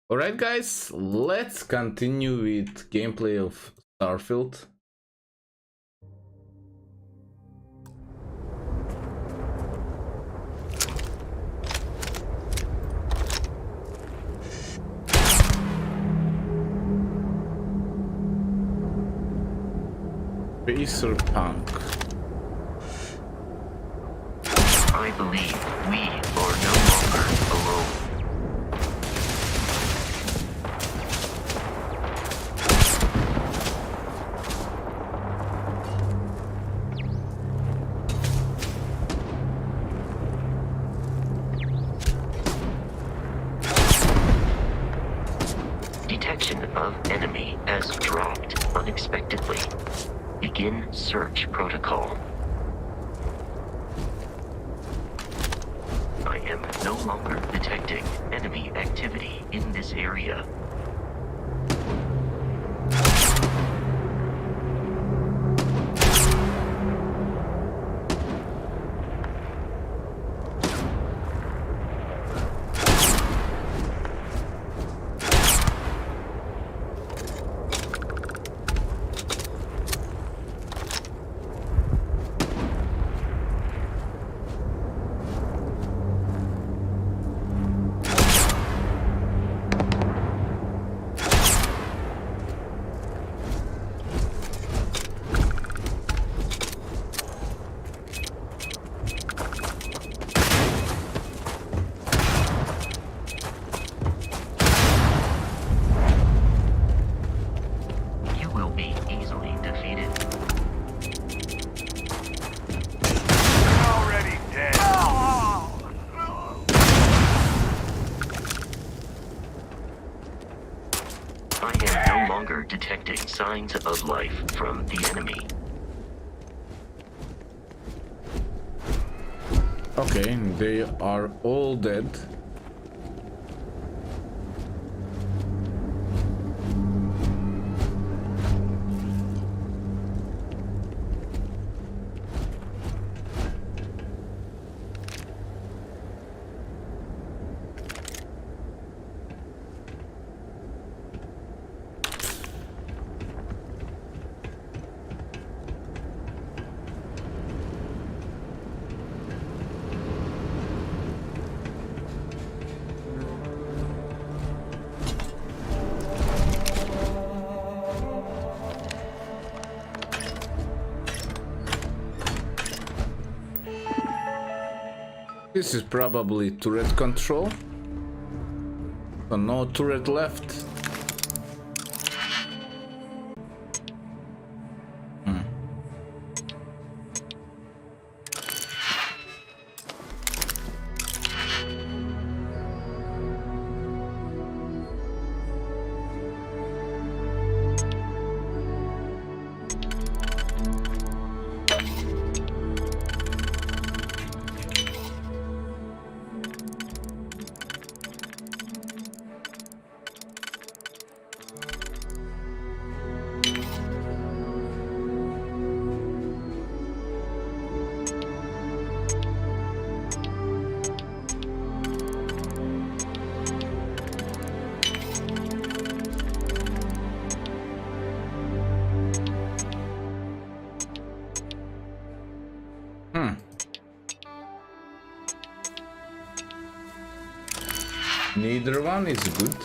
Alright guys, let's continue with gameplay of Starfield. Racer Punk. I believe we are no longer alone. Detection of enemy has dropped unexpectedly. Begin search protocol. I am no longer detecting enemy activity in this area. You will be easily defeated. Already dead. I am no longer detecting signs of life from the enemy. Okay, they are all dead. This is probably turret control. So no turret left. Neither one is good.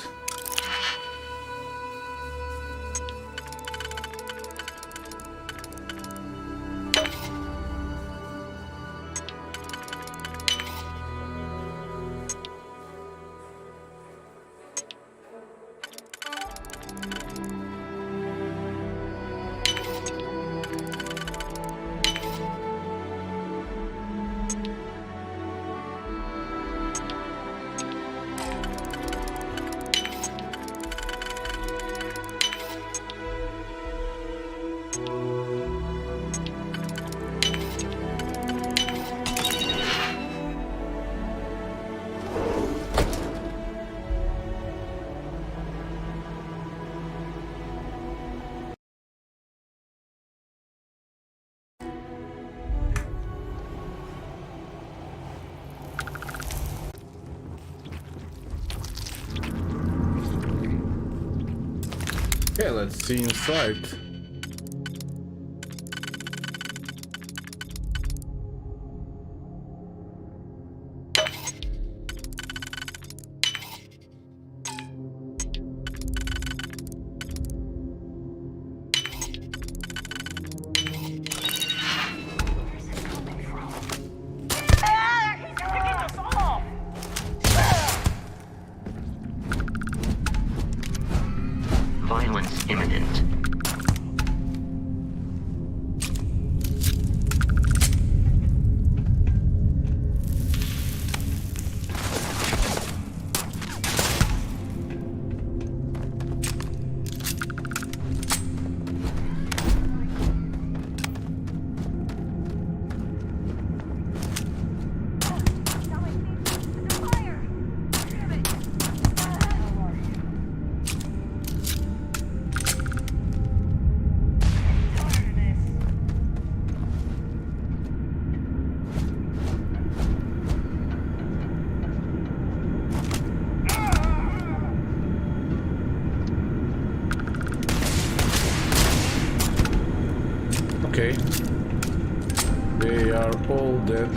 Okay, let's see inside. Violence imminent. Okay. They are all dead.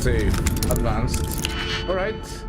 Save. Advanced. Alright.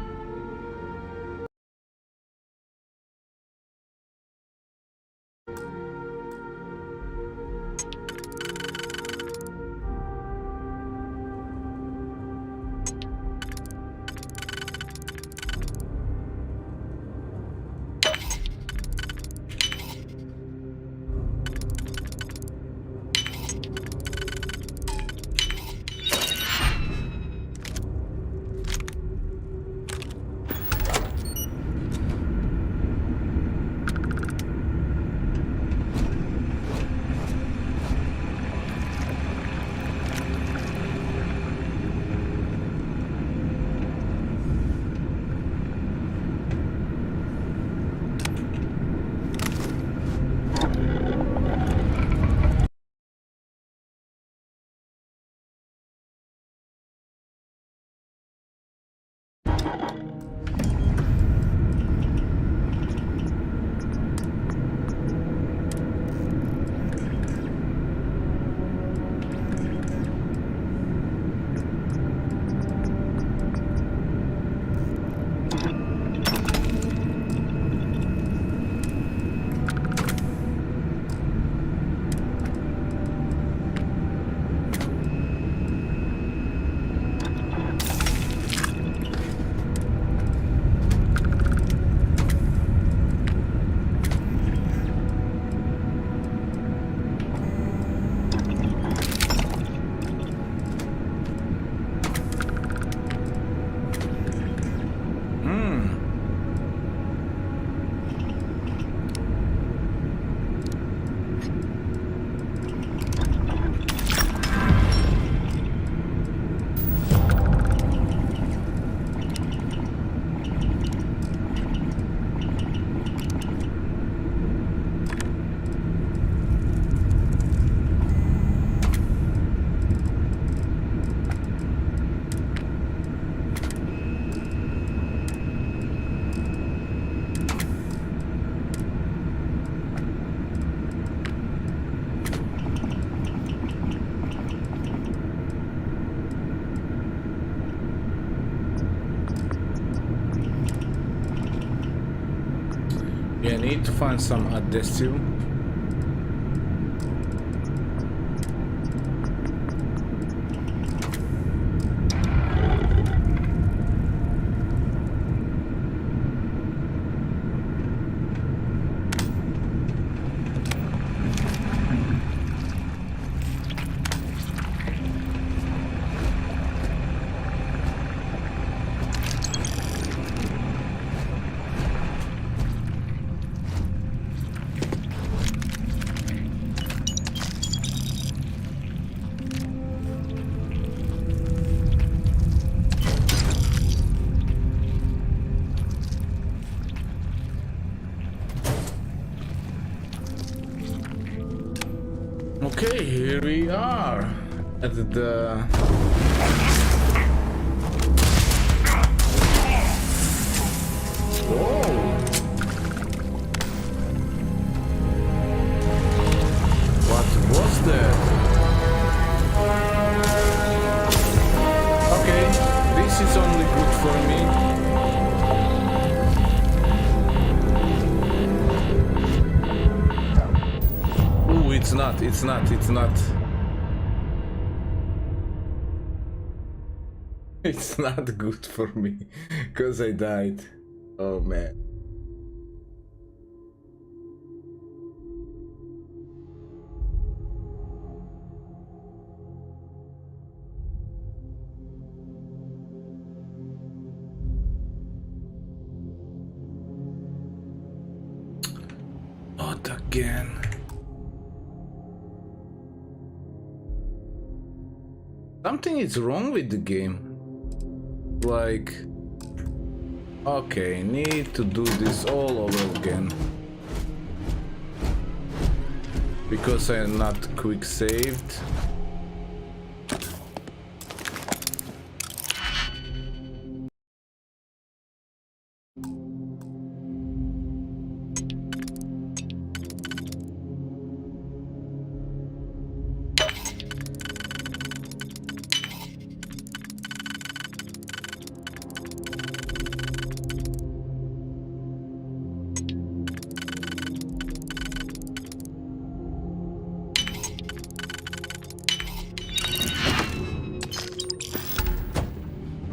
Yeah, I need to find some adhesive. Okay, here we are at the... Whoa! What was that? Okay, this is only good for me. Ooh, it's not. It's not good for me, because I died. Oh man. Not again. Something is wrong with the game. Like, okay, need to do this all over again. Because I am not quick saved.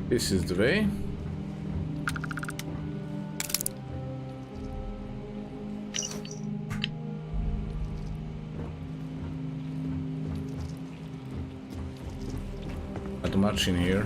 This is the way. Not much in here.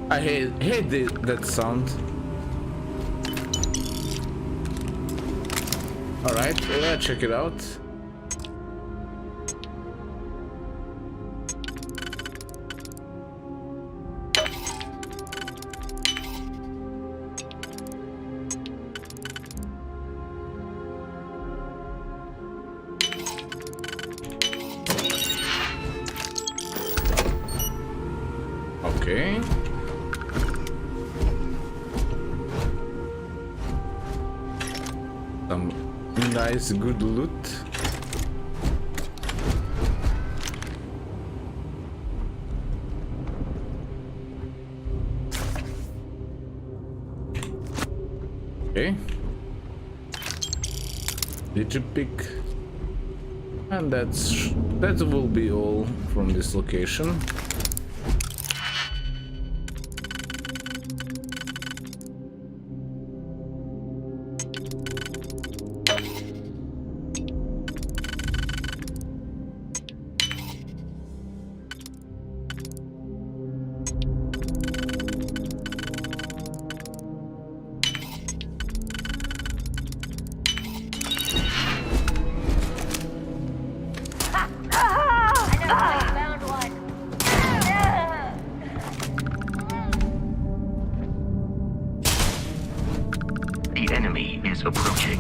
I hate that sound. Alright, let's check it out. Okay. Some nice good loot. Okay. Digipick. And that will be all from this location. The enemy is approaching.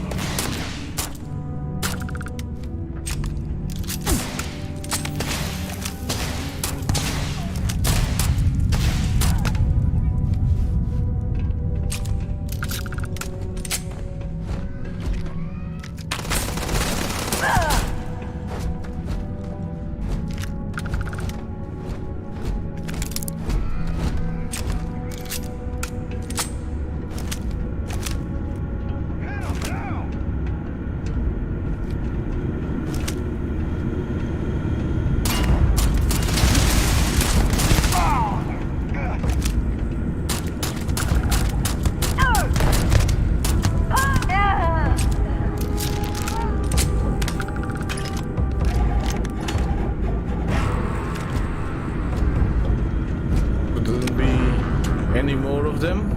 many more of them.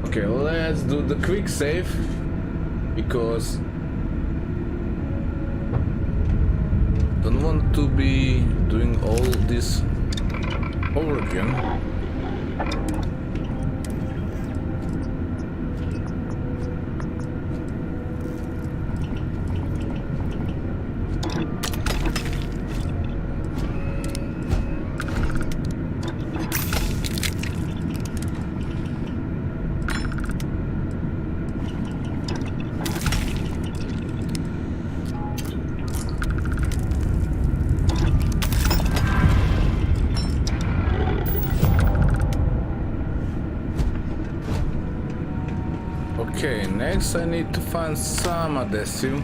Okay, let's do the quick save because don't want to be doing all this over again. Okay, next I need to find some adhesive.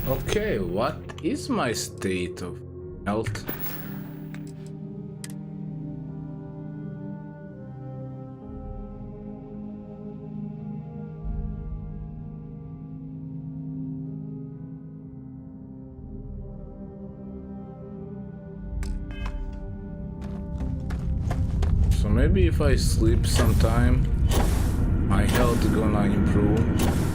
Okay, what is my state of health? So maybe if I sleep sometime, my health gonna improve.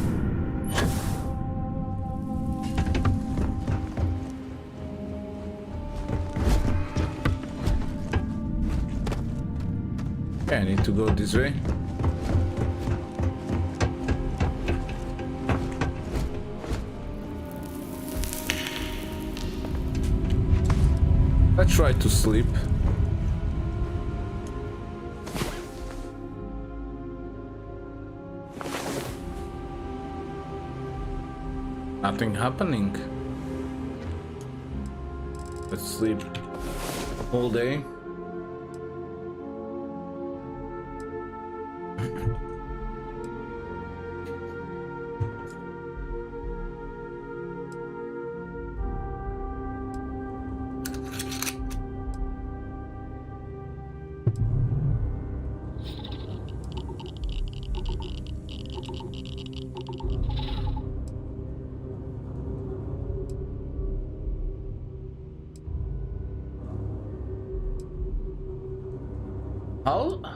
I need to go this way. I try to sleep. Nothing happening. Let's sleep all day.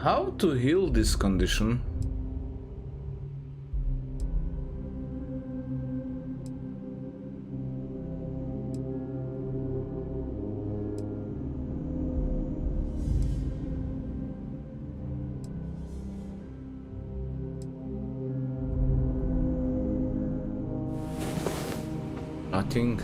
How to heal this condition? Nothing.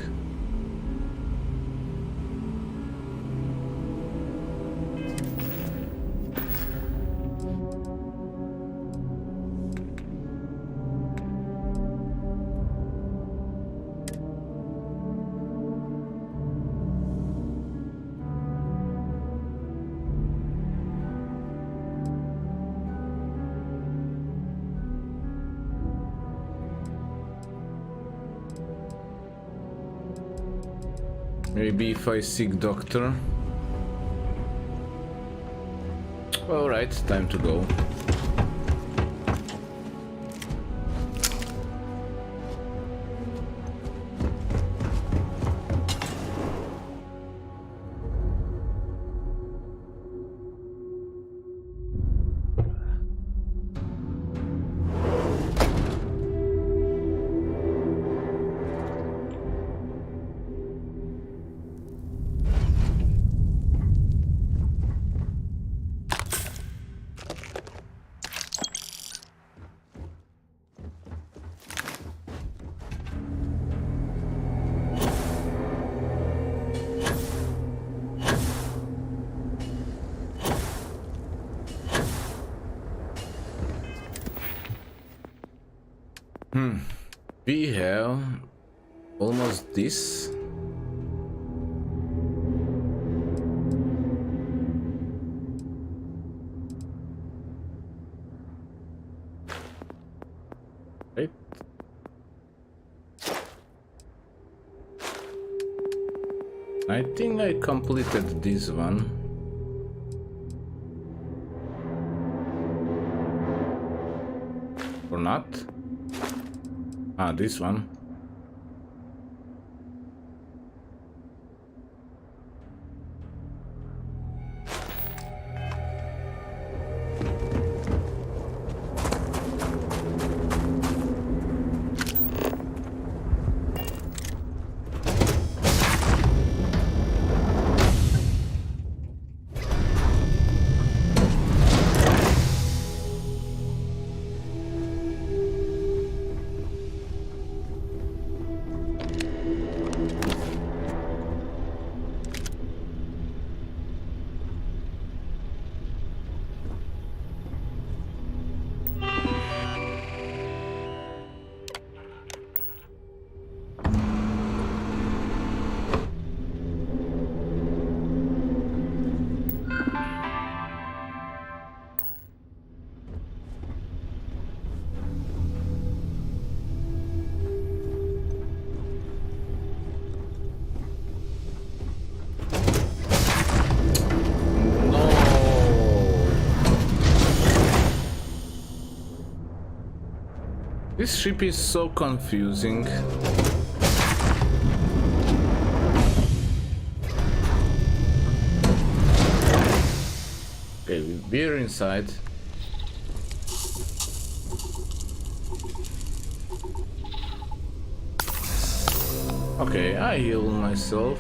Maybe if I seek doctor. Alright, time to go. We have almost this. Right. I think I completed this one. Or not? Ah, this one. This ship is so confusing. Okay, we're inside. Okay, I heal myself.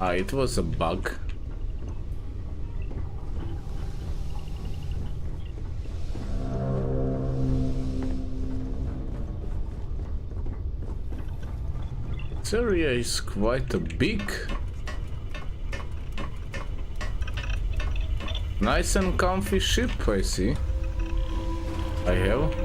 Ah, it was a bug. This area is quite a big. Nice and comfy ship, I see. I have.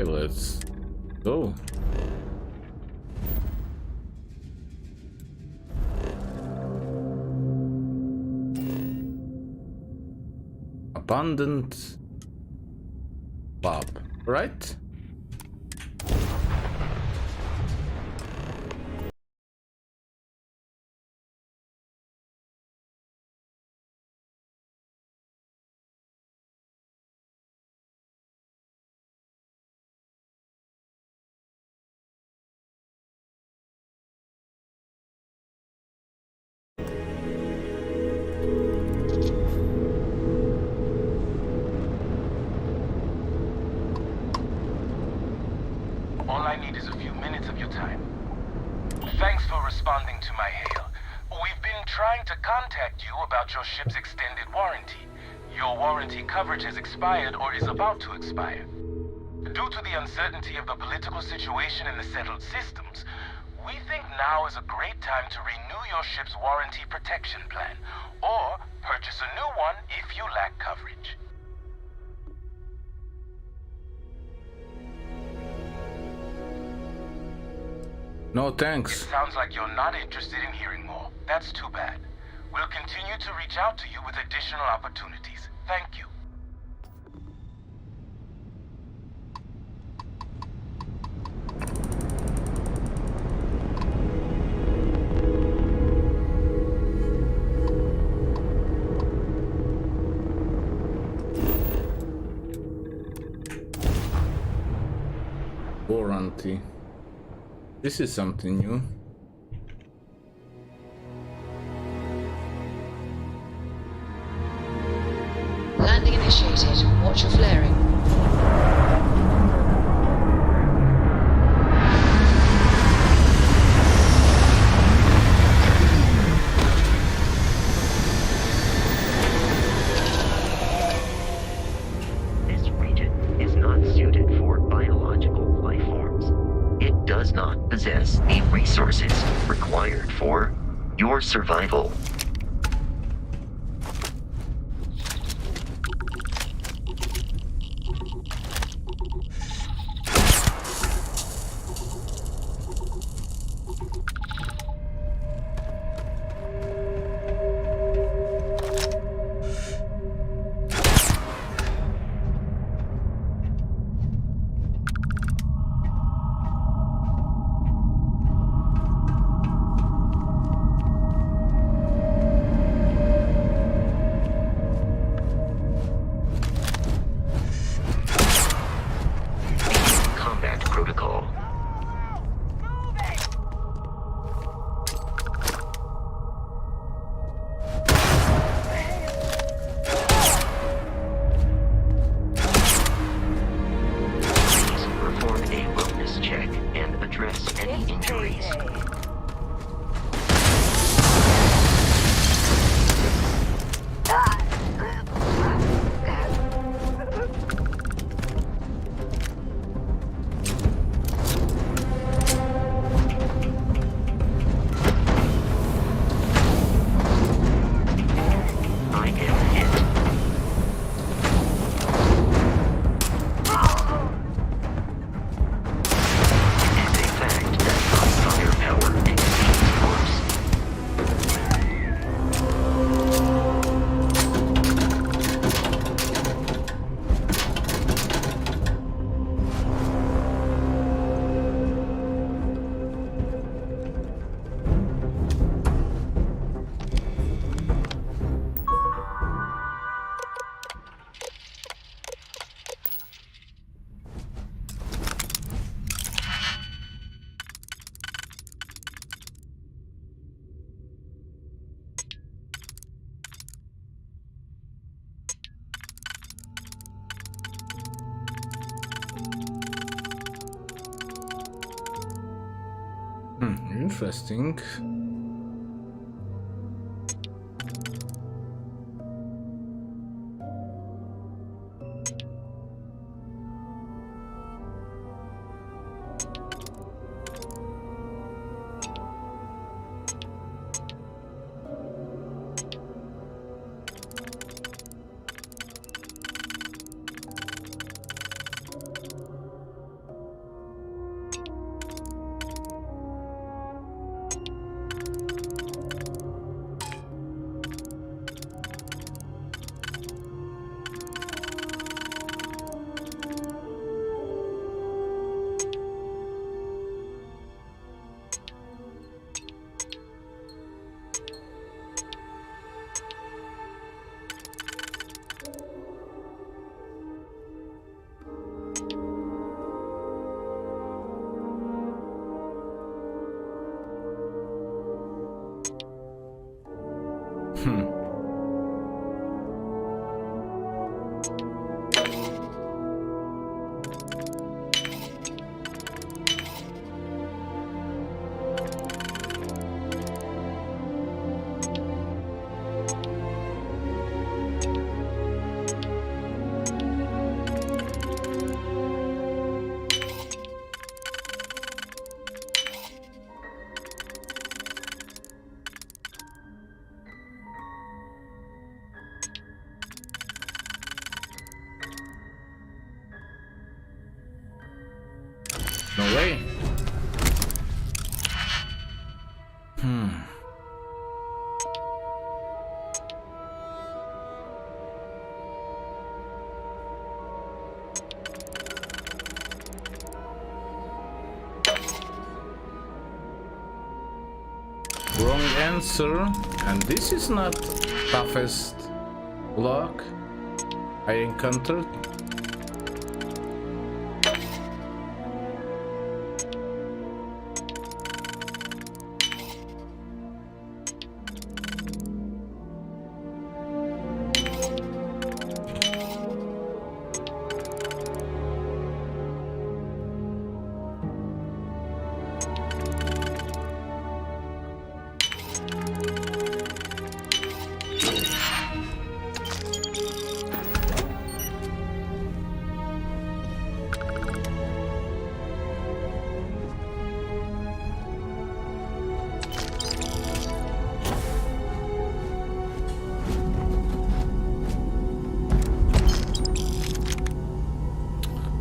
Okay, let's go. Abundant Bob, right? All I need is a few minutes of your time. Thanks for responding to my hail. We've been trying to contact you about your ship's extended warranty. Your warranty coverage has expired or is about to expire. Due to the uncertainty of the political situation in the settled systems, we think now is a great time to renew your ship's warranty protection plan, or purchase a new one if you lack coverage. No thanks. It sounds like you're not interested in hearing more. That's too bad. We'll continue to reach out to you with additional opportunities. Thank you. Warranty. This is something new. Landing initiated. Watch your flaring. This region is not suited for biological life forms. It does not possess the resources required for your survival. interesting. No way. Wrong answer, and this is not toughest block I encountered.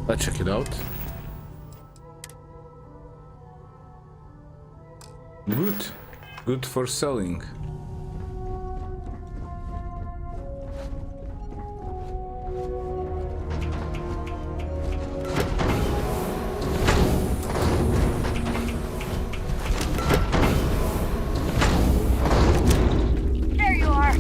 Let's check it out. Good. Good for selling. There you are.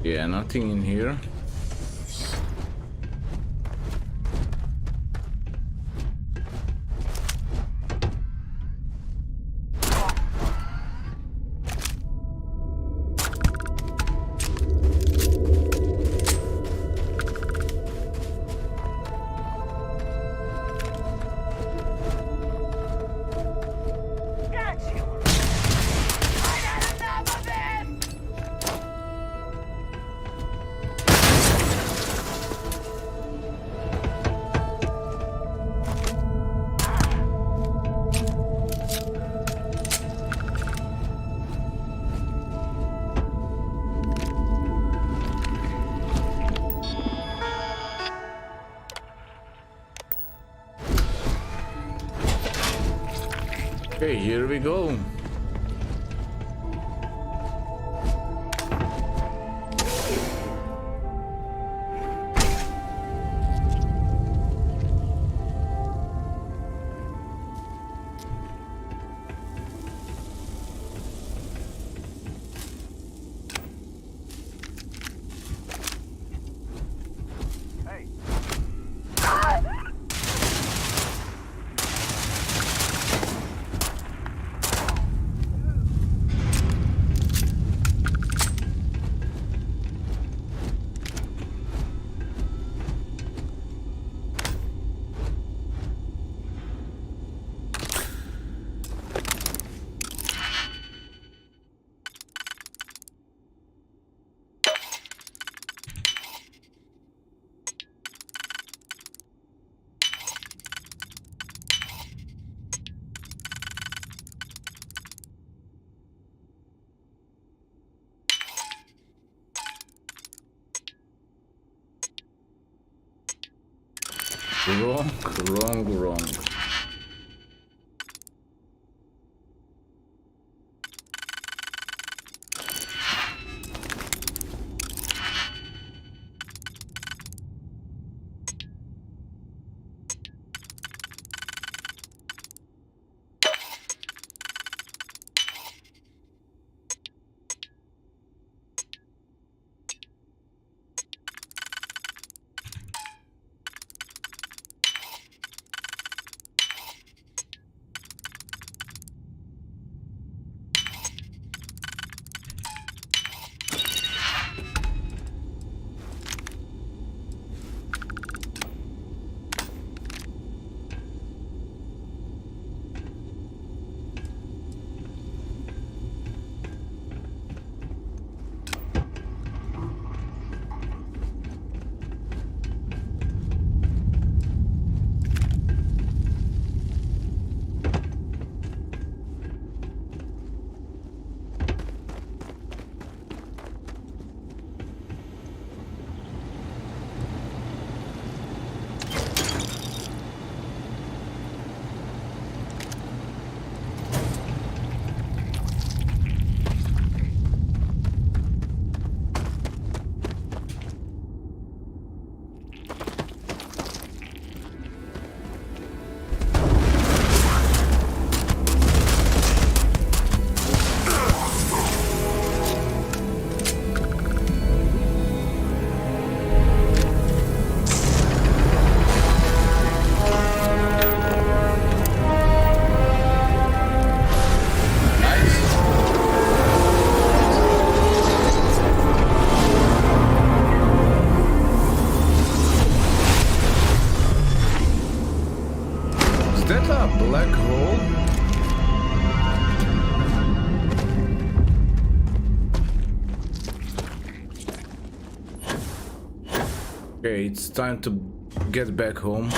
Yeah, nothing in here. Got you. I got enough of this. Okay, here we go. Wrong, wrong, wrong. Is that a black hole? Okay, it's time to get back home.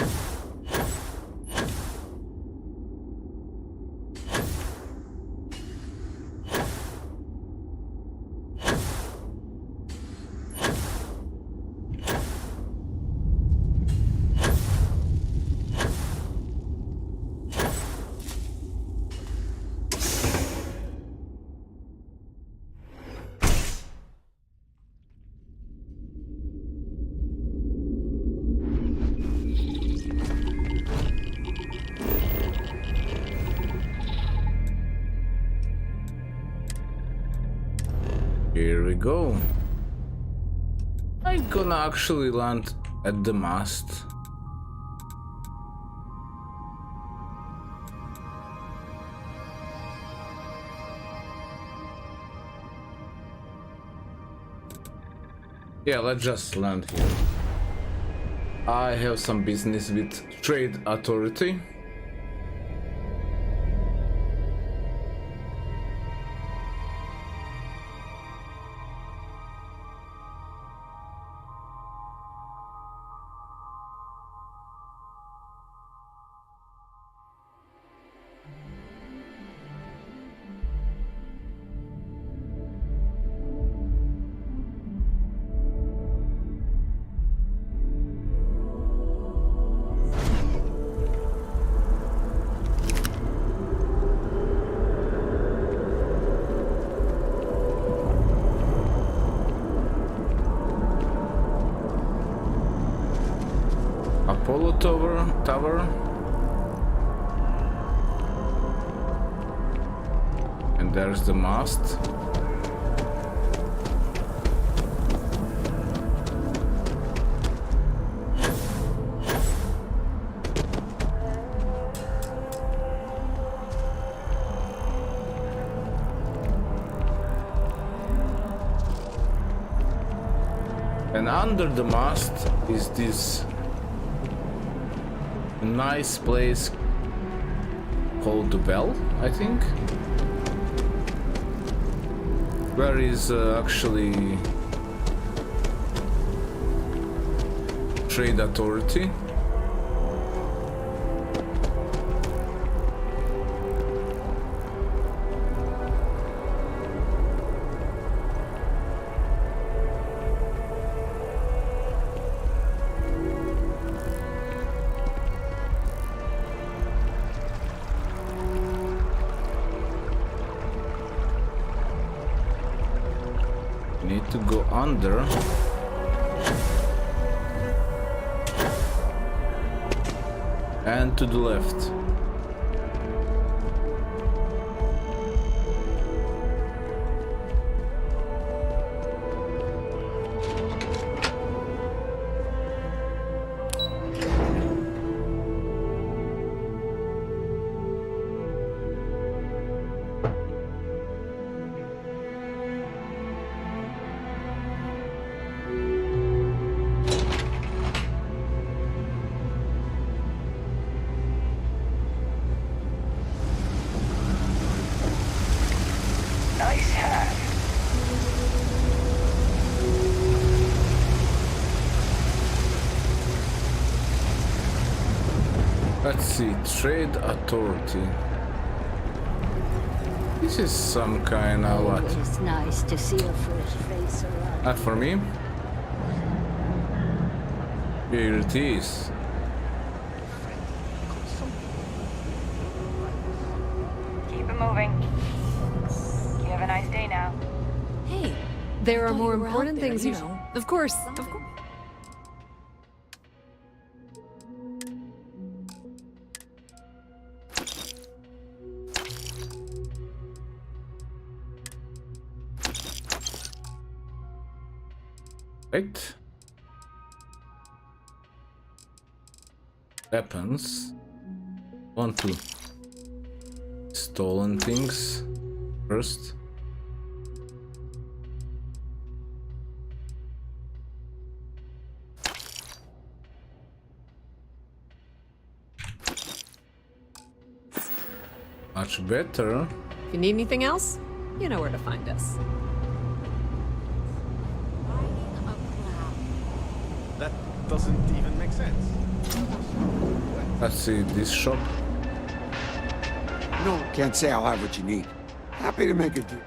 Here we go. I'm gonna actually land at the mast. Yeah, let's just land here. I have some business with Trade Authority. Apollo Tower. And there's the mast. And under the mast is this nice place called the Well, I think, where is actually Trade Authority. to go under. And to the left. Nice hat. Let's see, Trade Authority. This is some kind of what? It's nice to see a fresh face around. Not for me. Here it is. Keep it moving. You have a nice day now. Hey, there are thought more you were out important there, things you you know. Of course, of course. Right. Weapons. Want to stolen things first. Much better. If you need anything else, you know where to find us. That doesn't even make sense. Let's see this shop. No, can't say I'll have what you need. Happy to make a deal.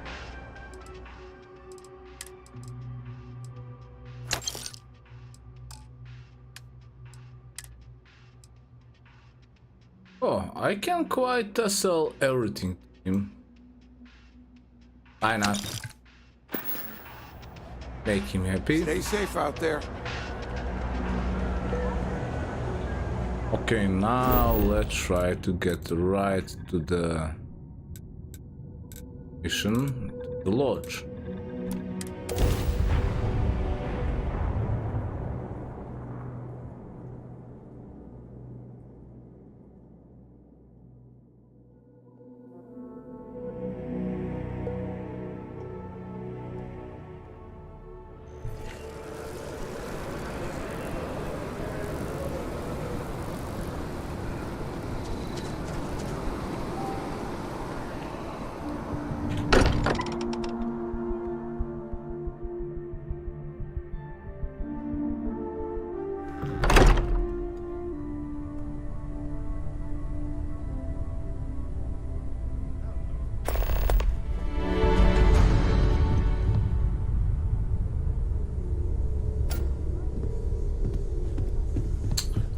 Oh, I can quite sell everything to him. Why not? Make him happy. Stay safe out there. Okay, now let's try to get right to the mission, the lodge.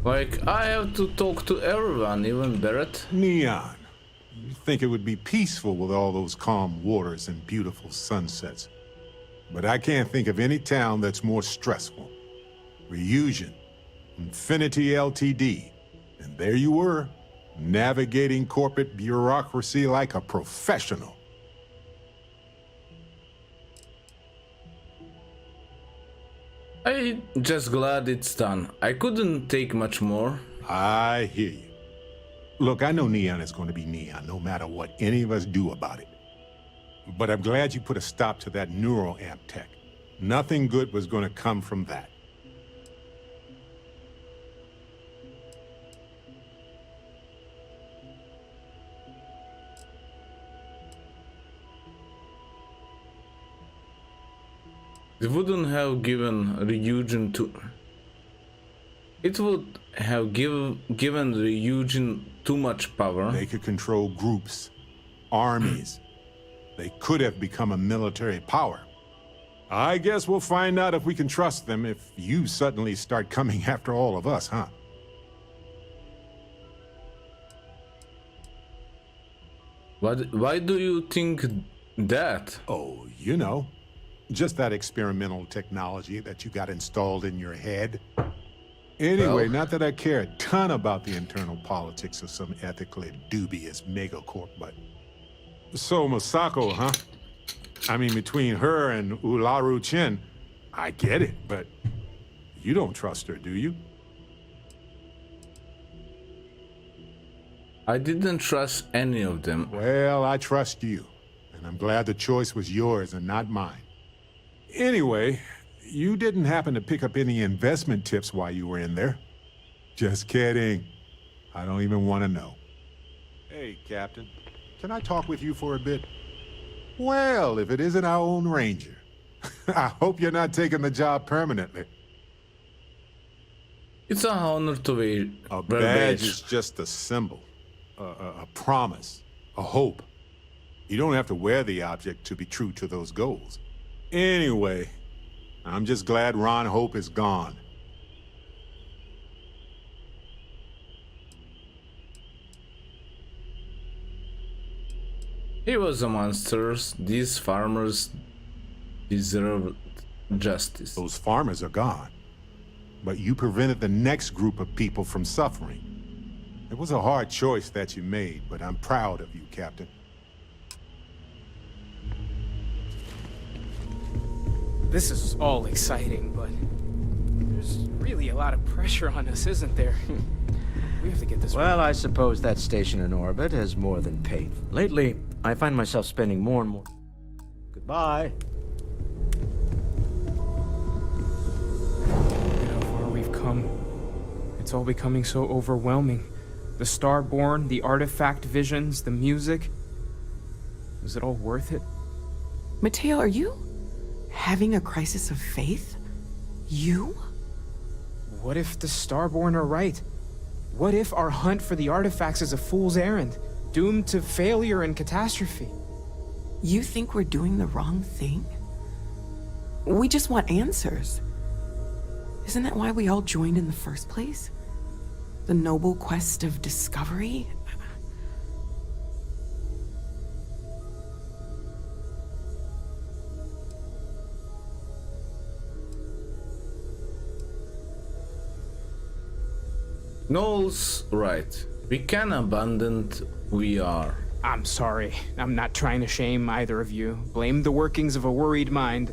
Like, I have to talk to everyone, even Barrett. Neon. You think it would be peaceful with all those calm waters and beautiful sunsets. But I can't think of any town that's more stressful. Reusion, Infinity Ltd. And there you were, navigating corporate bureaucracy like a professional. I'm just glad it's done. I couldn't take much more. I hear you. Look, I know Neon is going to be Neon, no matter what any of us do about it. But I'm glad you put a stop to that neural amp tech. Nothing good was going to come from that. It wouldn't have given Ryujin to... It would have given Ryujin too much power. They could control groups, armies. They could have become a military power. I guess we'll find out if we can trust them if you suddenly start coming after all of us, huh? Why do you think that? Oh, you know. Just that experimental technology that you got installed in your head. Anyway, Well. not that I care a ton about the internal politics of some ethically dubious megacorp, but... So, Masako, huh? I mean, between her and Ularu Chen, I get it, but... You don't trust her, do you? I didn't trust any of them. Well, I trust you, and I'm glad the choice was yours and not mine. Anyway, you didn't happen to pick up any investment tips while you were in there? Just kidding. I don't even want to know. Hey, Captain. Can I talk with you for a bit? Well, if it isn't our own Ranger. I hope you're not taking the job permanently. It's an honor to wear A badge is just a symbol, a promise, a hope. You don't have to wear the object to be true to those goals. Anyway, I'm just glad Ron Hope is gone. He was a monster. These farmers deserve justice. Those farmers are gone. But you prevented the next group of people from suffering. It was a hard choice that you made, but I'm proud of you, Captain. This is all exciting, but there's really a lot of pressure on us, isn't there? We have to get this right. Well, I suppose that station in orbit has more than paid. Lately, I find myself spending more and more... Goodbye. Look how far we've come. It's all becoming so overwhelming. The Starborn, the artifact visions, the music. Was it all worth it? Mateo, are you having a crisis of faith? You? What if the Starborn are right? What if our hunt for the artifacts is a fool's errand, doomed to failure and catastrophe? You think we're doing the wrong thing? We just want answers. Isn't that why we all joined in the first place? The noble quest of discovery? Noel's right. We can abandon we are. I'm sorry. I'm not trying to shame either of you. Blame the workings of a worried mind.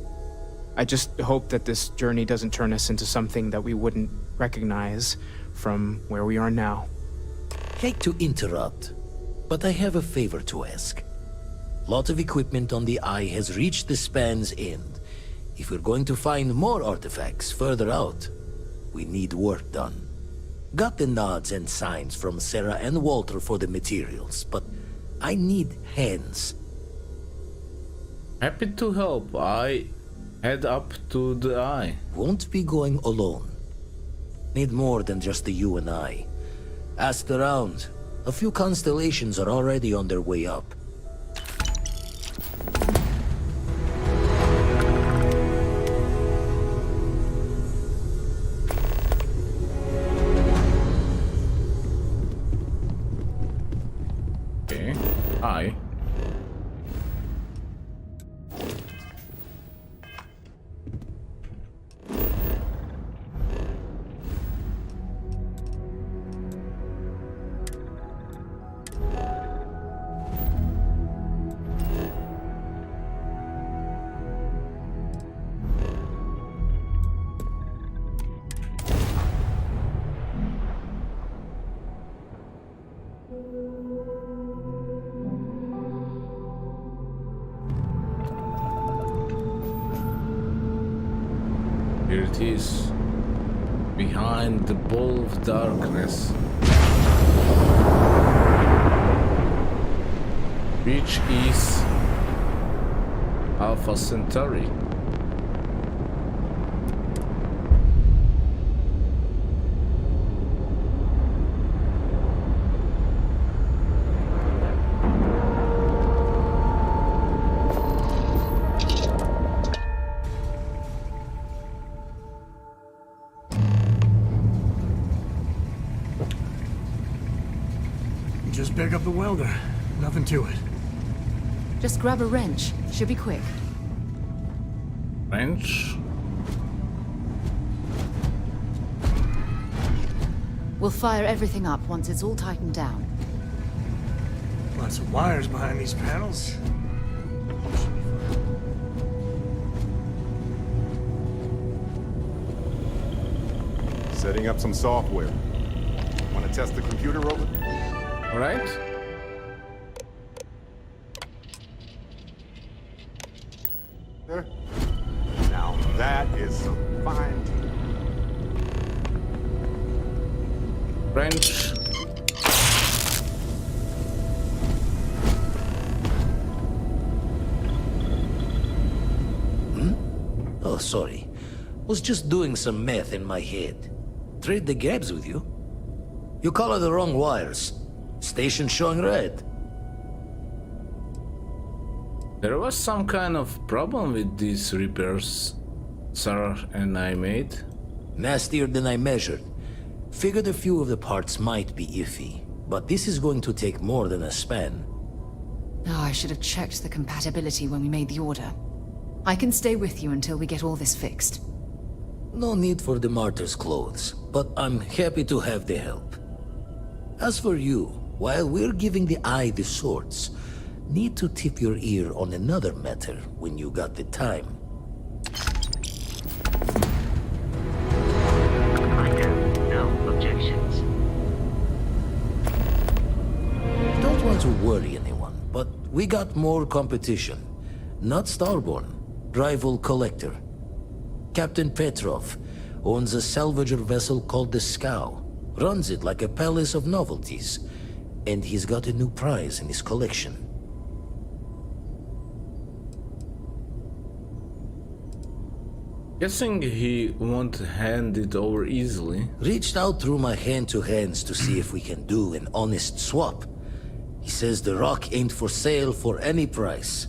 I just hope that this journey doesn't turn us into something that we wouldn't recognize from where we are now. Hate to interrupt, but I have a favor to ask. Lot of equipment on the Eye has reached the span's end. If we're going to find more artifacts further out, we need work done. Got the nods and signs from Sarah and Walter for the materials, but I need hands. Happy to help. I head up to the Eye. Won't be going alone. Need more than just the you and I. Asked around. A few constellations are already on their way up. Okay. Eye. Here it is. Behind the ball of darkness. Which is Alpha Centauri. Just pick up the welder. Nothing to it. Just grab a wrench. Should be quick. Wrench. We'll fire everything up once it's all tightened down. Lots of wires behind these panels. Setting up some software. Want to test the computer, Robert? All right. There. Now that is some fine. Wrench. Oh, sorry. Was just doing some math in my head. Trade the gaps with you? You color the wrong wires. Station showing red. There was some kind of problem with these repairs Sarah and I made. Nastier than I measured. Figured a few of the parts might be iffy, but this is going to take more than a span. Oh, I should have checked the compatibility when we made the order. I can stay with you until we get all this fixed. No need for the martyr's clothes, but I'm happy to have the help. As for you, while we're giving the eye the swords, need to tip your ear on another matter when you got the time. I have no objections. Don't want to worry anyone, but we got more competition. Not Starborn, rival collector. Captain Petrov owns a salvager vessel called the Scow. Runs it like a palace of novelties. And he's got a new prize in his collection. Guessing he won't hand it over easily. Reached out through my hand-to-hands to see if we can do an honest swap. He says the rock ain't for sale for any price.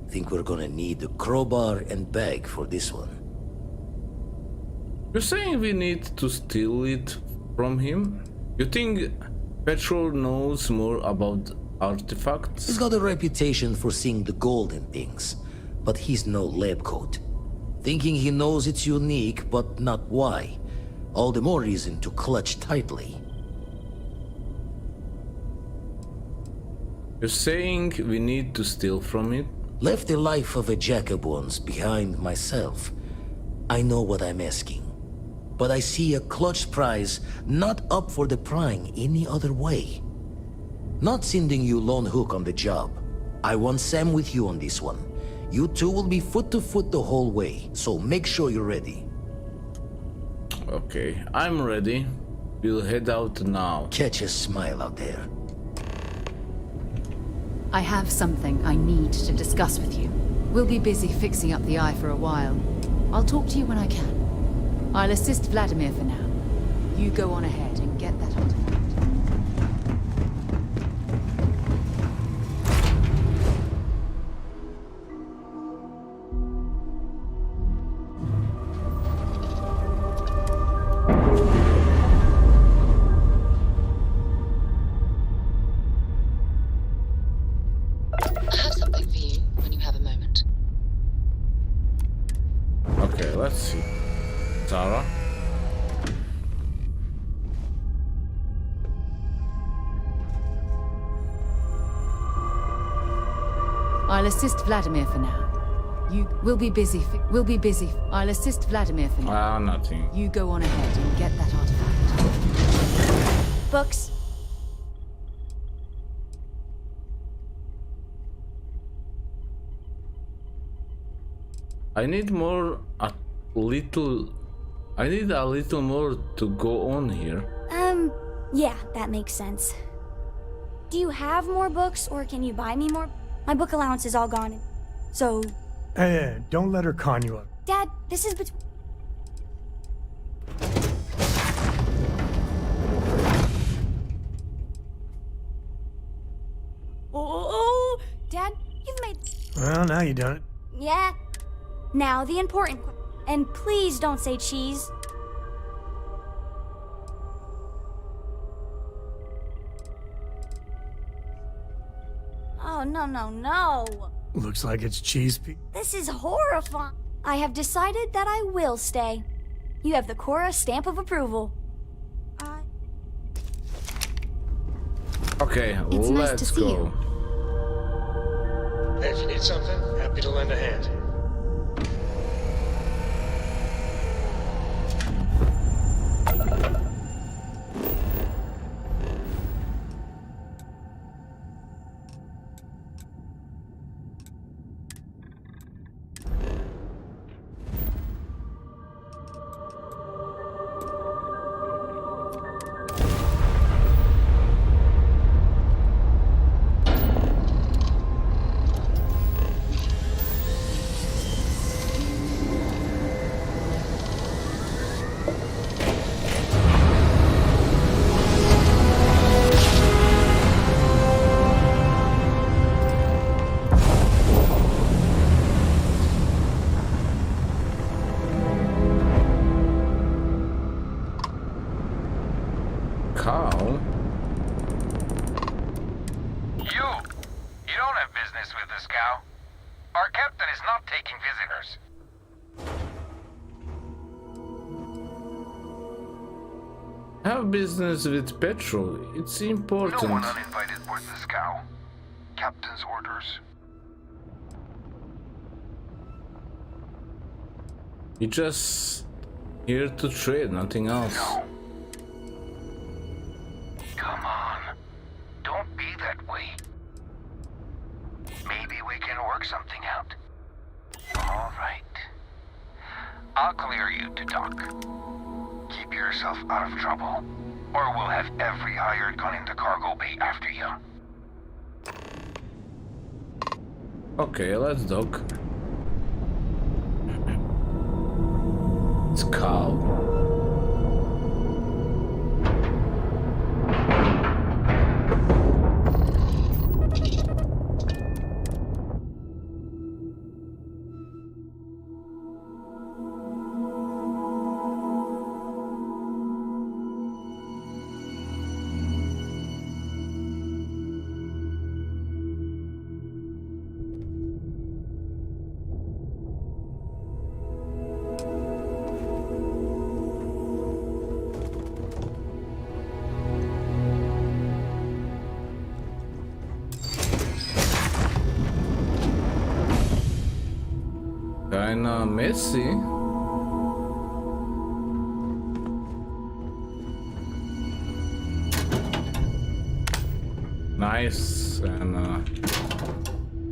Think we're gonna need a crowbar and bag for this one. You're saying we need to steal it from him? You think Petrol knows more about artifacts? He's got a reputation for seeing the gold in things, but he's no lab coat. Thinking he knows it's unique, but not why. All the more reason to clutch tightly. You're saying we need to steal from it? Left the life of a jacob once behind myself. I know what I'm asking. But I see a clutch prize not up for the prying any other way. Not sending you lone hook on the job. I want Sam with you on this one. You two will be foot to foot the whole way, so make sure you're ready. Okay, I'm ready. We'll head out now. Catch a smile out there. I have something I need to discuss with you. We'll be busy fixing up the eye for a while. I'll talk to you when I can. I'll assist Vladimir for now. You go on ahead and get that artifact. I have something for you when you have a moment. Okay, let's see. Sarah? I'll assist Vladimir for now. You will be busy. I'll assist Vladimir for now. Ah, nothing. You go on ahead and get that artifact. Books. I need a little more to go on here. Yeah, that makes sense. Do you have more books, or can you buy me more? My book allowance is all gone. So... Hey, don't let her con you up. Dad, this is between... Oh, Dad, you've made... Well, now you done it. Yeah. Now the important... And please don't say cheese. Oh, no. Looks like it's cheese This is horrifying. I have decided that I will stay. You have the Cora stamp of approval. Okay, It's nice to let's see go. you. Hey, if you need something, happy to lend a hand. Cow? You don't have business with this cow. Our captain is not taking visitors. Have business with petrol. It's important. No one uninvited board this cow. Captain's orders. You just here to trade, nothing else. No. Come on. Don't be that way. Maybe we can work something out. All right. I'll clear you to talk. Keep yourself out of trouble, or we'll have every hired gun in the cargo bay after you. Okay, let's dock. It's cow. Kinda messy. Nice. And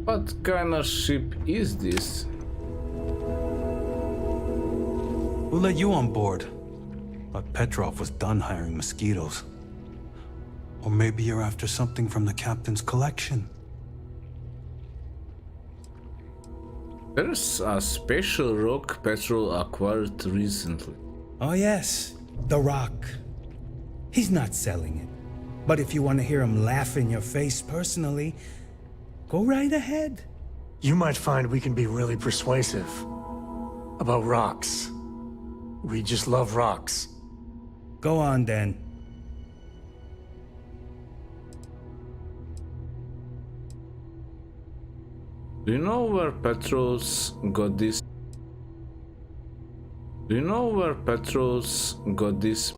what kind of ship is this? Who let you on board? Thought Petrov was done hiring mosquitoes. Or maybe you're after something from the captain's collection. There's a special rock Petrol acquired recently. Oh yes, the rock. He's not selling it. But if you want to hear him laugh in your face personally, go right ahead. You might find we can be really persuasive. About rocks. We just love rocks. Go on then. Do you know where Petros got this? Do you know where Petros got this?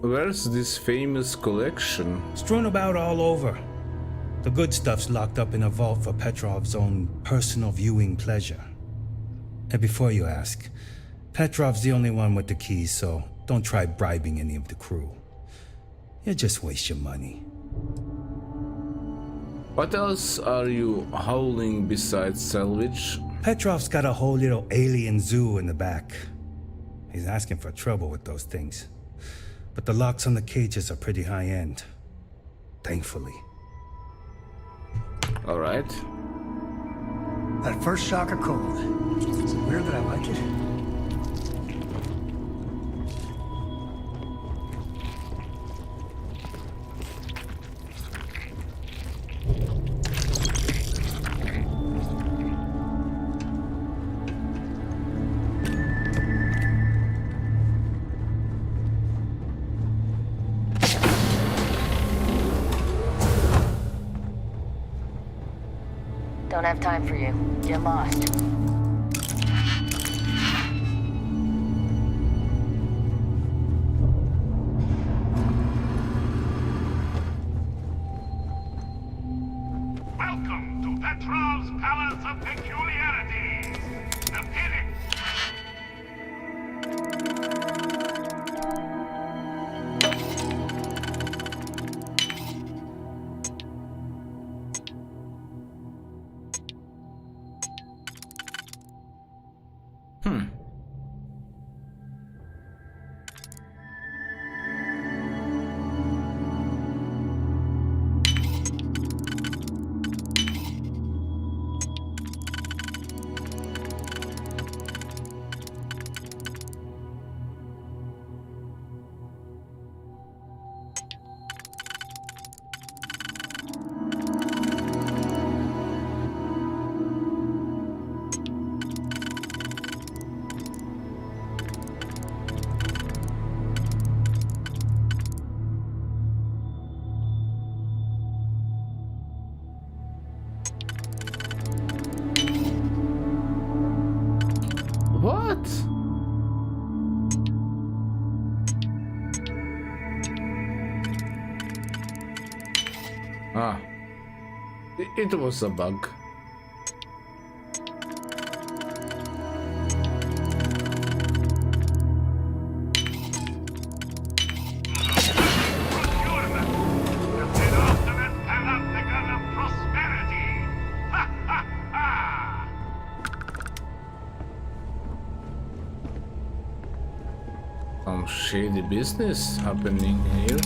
Where's this famous collection? Strewn about all over. The good stuff's locked up in a vault for Petrov's own personal viewing pleasure. And before you ask, Petrov's the only one with the keys, so don't try bribing any of the crew. You'll just waste your money. What else are you hauling besides salvage? Petrov's got a whole little alien zoo in the back. He's asking for trouble with those things. But the locks on the cages are pretty high-end. Thankfully. All right. That first shock of cold. Is it weird that I like it? Don't have time for you. You're lost. Welcome to Petrov's Palace of Peculiarities. The pinnacle. What? Ah. It was a bug. Some shady business happening here.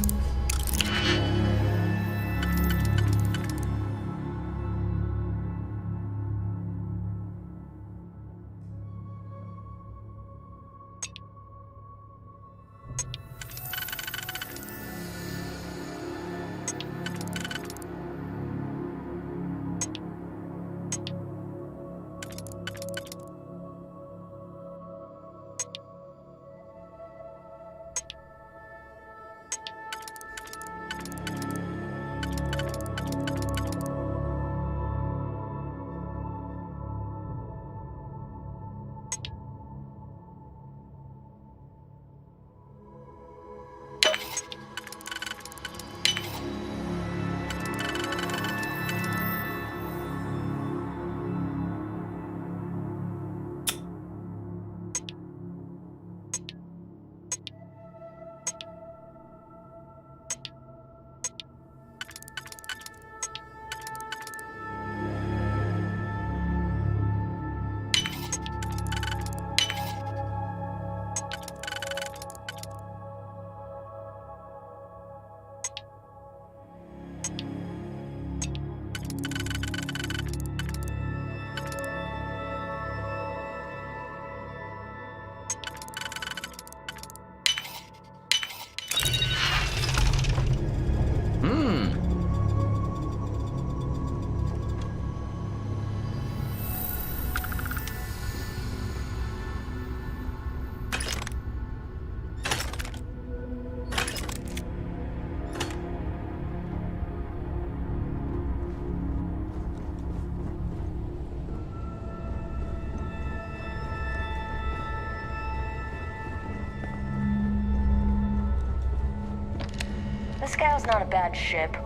The Scow's not a bad ship.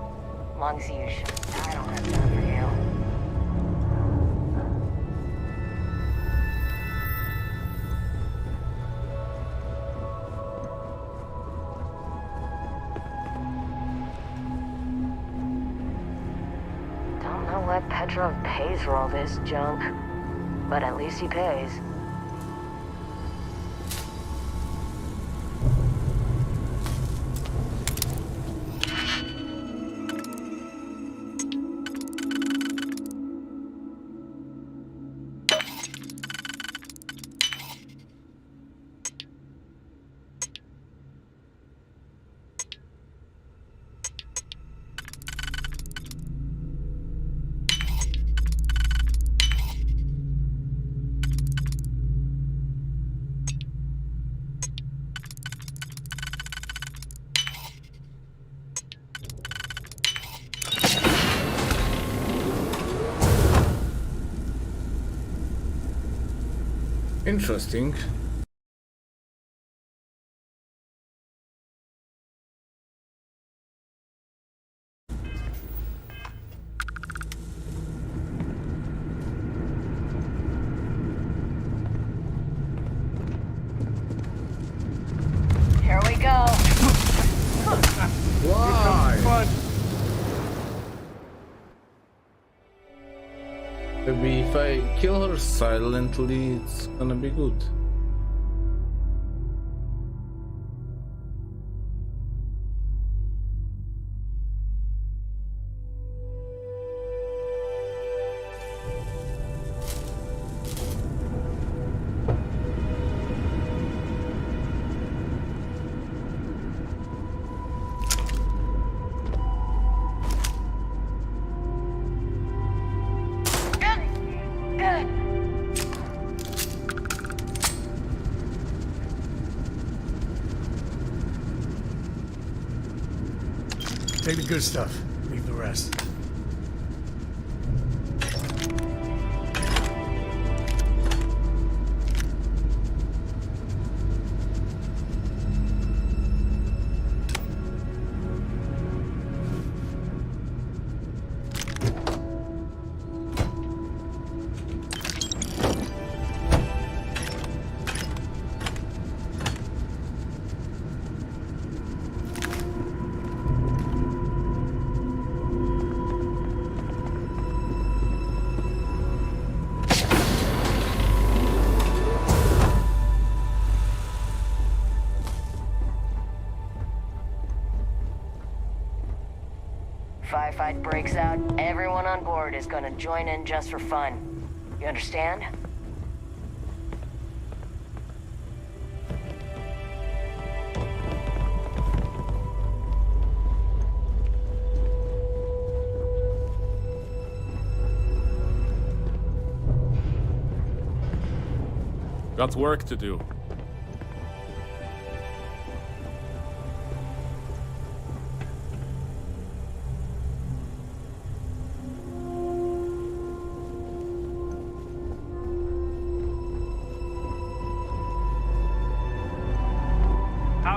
Long as you should. I don't have time for you. Don't know what Petrov pays for all this junk, but at least he pays. Interesting. Maybe if I kill her silently, it's gonna be good. Take the good stuff. Leave the rest. Firefight breaks out, everyone on board is gonna join in just for fun. You understand? Got work to do.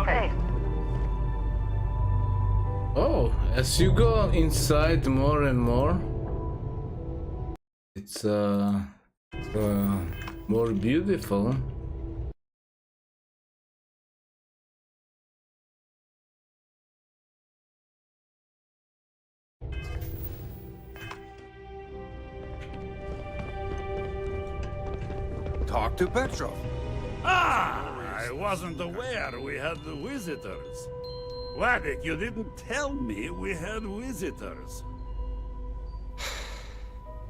Hey. Oh, as you go inside more and more, it's more beautiful. Talk to Petrov. I wasn't aware we had visitors. Vladek, you didn't tell me we had visitors.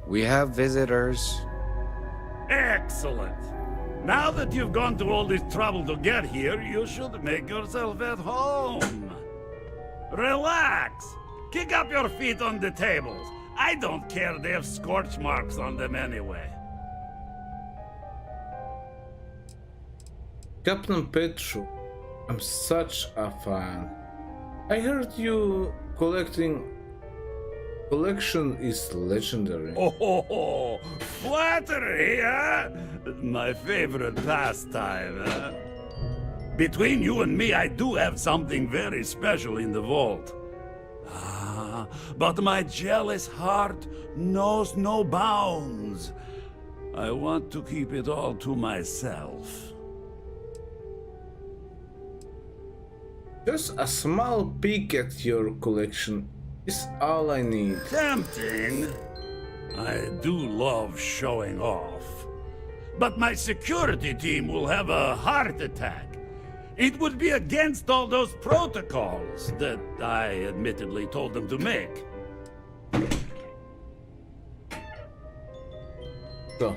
We have visitors. Excellent. Now that you've gone to all this trouble to get here, you should make yourself at home. Relax. Kick up your feet on the tables. I don't care, they have scorch marks on them anyway. Captain Petru, I'm such a fan. I heard you collection is legendary. Oh, flattery, huh? My favorite pastime, huh? Between you and me, I do have something very special in the vault. But my jealous heart knows no bounds. I want to keep it all to myself. Just a small peek at your collection is all I need. Tempting. I do love showing off. But my security team will have a heart attack. It would be against all those protocols that I admittedly told them to make. So.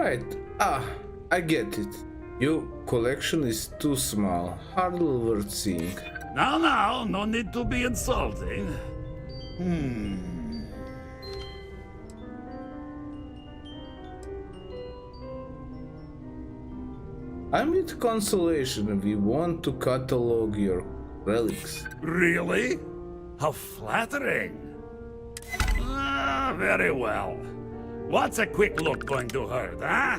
Right. Ah, I get it. Your collection is too small, hardly worth seeing. Now, no need to be insulting. I'm with Consolation. We want to catalog your relics. Really? How flattering. Very well. What's a quick look going to hurt, huh?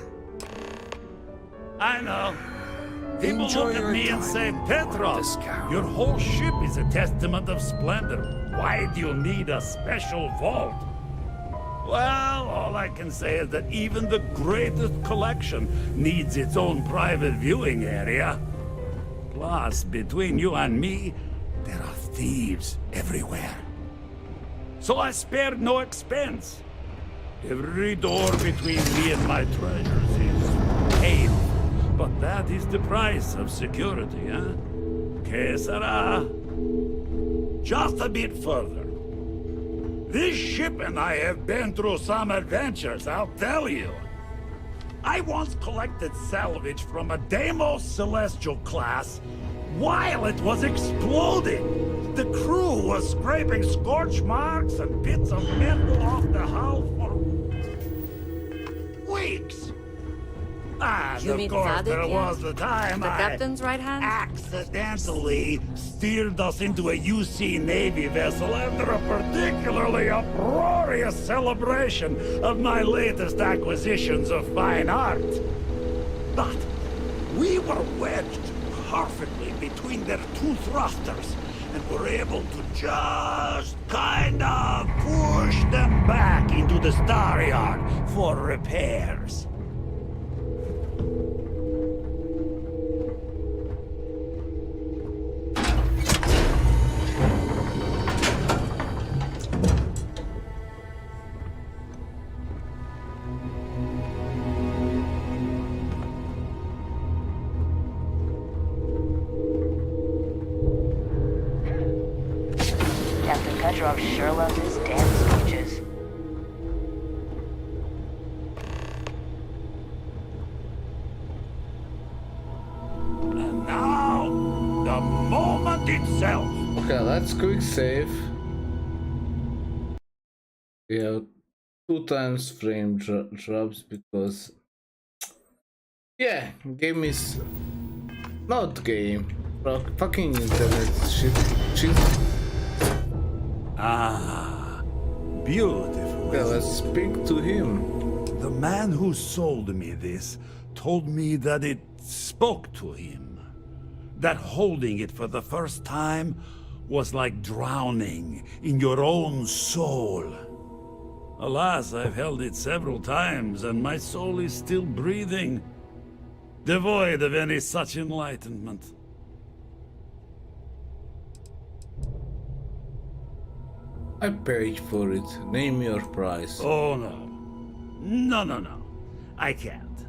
I know. People Enjoy look at your me and time say, on board Petrov, this cow." your whole ship is a testament of splendor. Why do you need a special vault? Well, all I can say is that even the greatest collection needs its own private viewing area. Plus, between you and me, there are thieves everywhere. So I spared no expense. Every door between me and my treasures is painful. But that is the price of security, huh? Que sera? Just a bit further. This ship and I have been through some adventures, I'll tell you. I once collected salvage from a Deimos Celestial class while it was exploding. The crew was scraping scorch marks and bits of metal off the hull for weeks. And You of meet course, Vadik there yet? was the time The I captain's right hand? accidentally steered us into a UC Navy vessel after a particularly uproarious celebration of my latest acquisitions of fine art. But we were wedged perfectly between their two thrusters and were able to just kind of push them back into the star yard for repairs. Captain Petrov sure loves his damn speeches. And now, the moment itself. Okay, let's quick save. We have 2 times frame drops because yeah, game is not game. Fucking internet shit. Ah, beautiful. Okay, let's speak to him. The man who sold me this told me that it spoke to him. That holding it for the first time was like drowning in your own soul. Alas, I've held it several times, and my soul is still breathing, devoid of any such enlightenment. I paid for it. Name your price. Oh, no. No. I can't.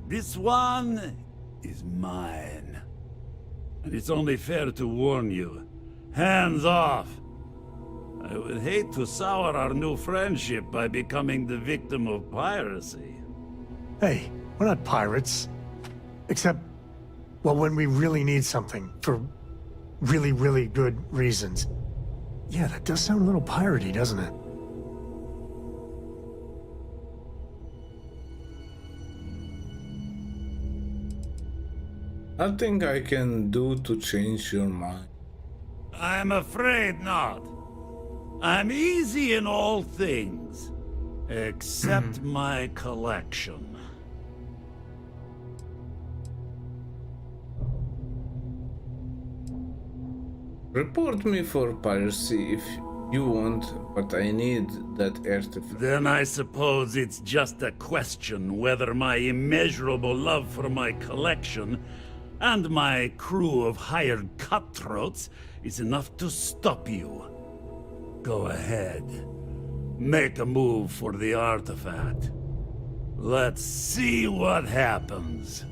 This one is mine. And it's only fair to warn you. Hands off! I would hate to sour our new friendship by becoming the victim of piracy. Hey, we're not pirates. Except, well, when we really need something for really, really good reasons. Yeah, that does sound a little piratey, doesn't it? Nothing I can do to change your mind. I'm afraid not. I'm easy in all things, except my collection. Report me for piracy if you want, but I need that artifact. Then I suppose it's just a question whether my immeasurable love for my collection and my crew of hired cutthroats is enough to stop you. Go ahead. Make a move for the artifact. Let's see what happens.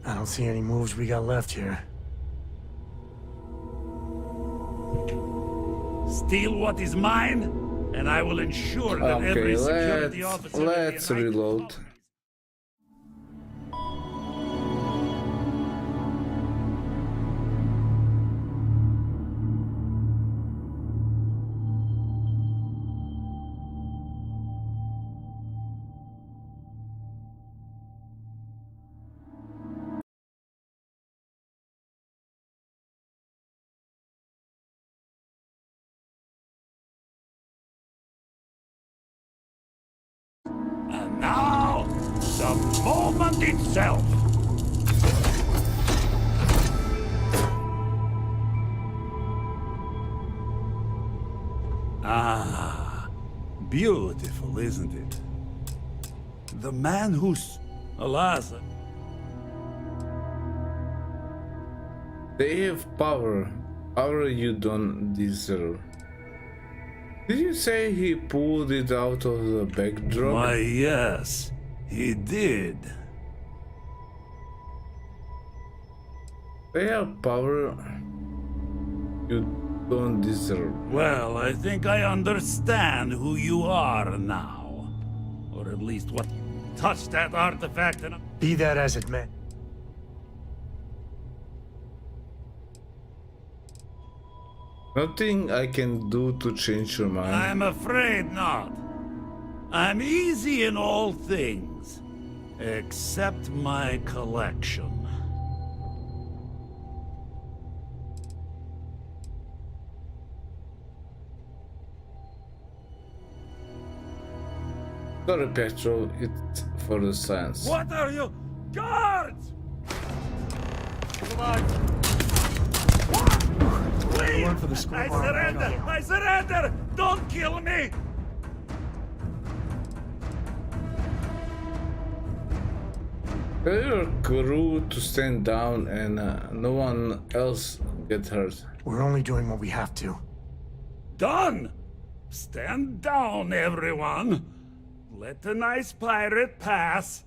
I don't see any moves we got left here. Steal what is mine, and I will ensure that every security officer... Let's reload. Now, the moment itself. Ah, beautiful, isn't it? The man who's, alas, They have power. Power you don't deserve. Did you say he pulled it out of the backdrop? why, yes, he did. They have power you don't deserve. Well, I think I understand who you are now. Or at least what touched that artifact and... Be that as it may. Nothing I can do to change your mind. I'm afraid not. I'm easy in all things, except my collection. Sorry, Petro, it's for the science. What are you? Guards! Come on! Please! I surrender! I surrender! Don't kill me! Tell your crew to stand down and no one else get hurt. We're only doing what we have to. Done! Stand down, everyone! Let the nice pirate pass.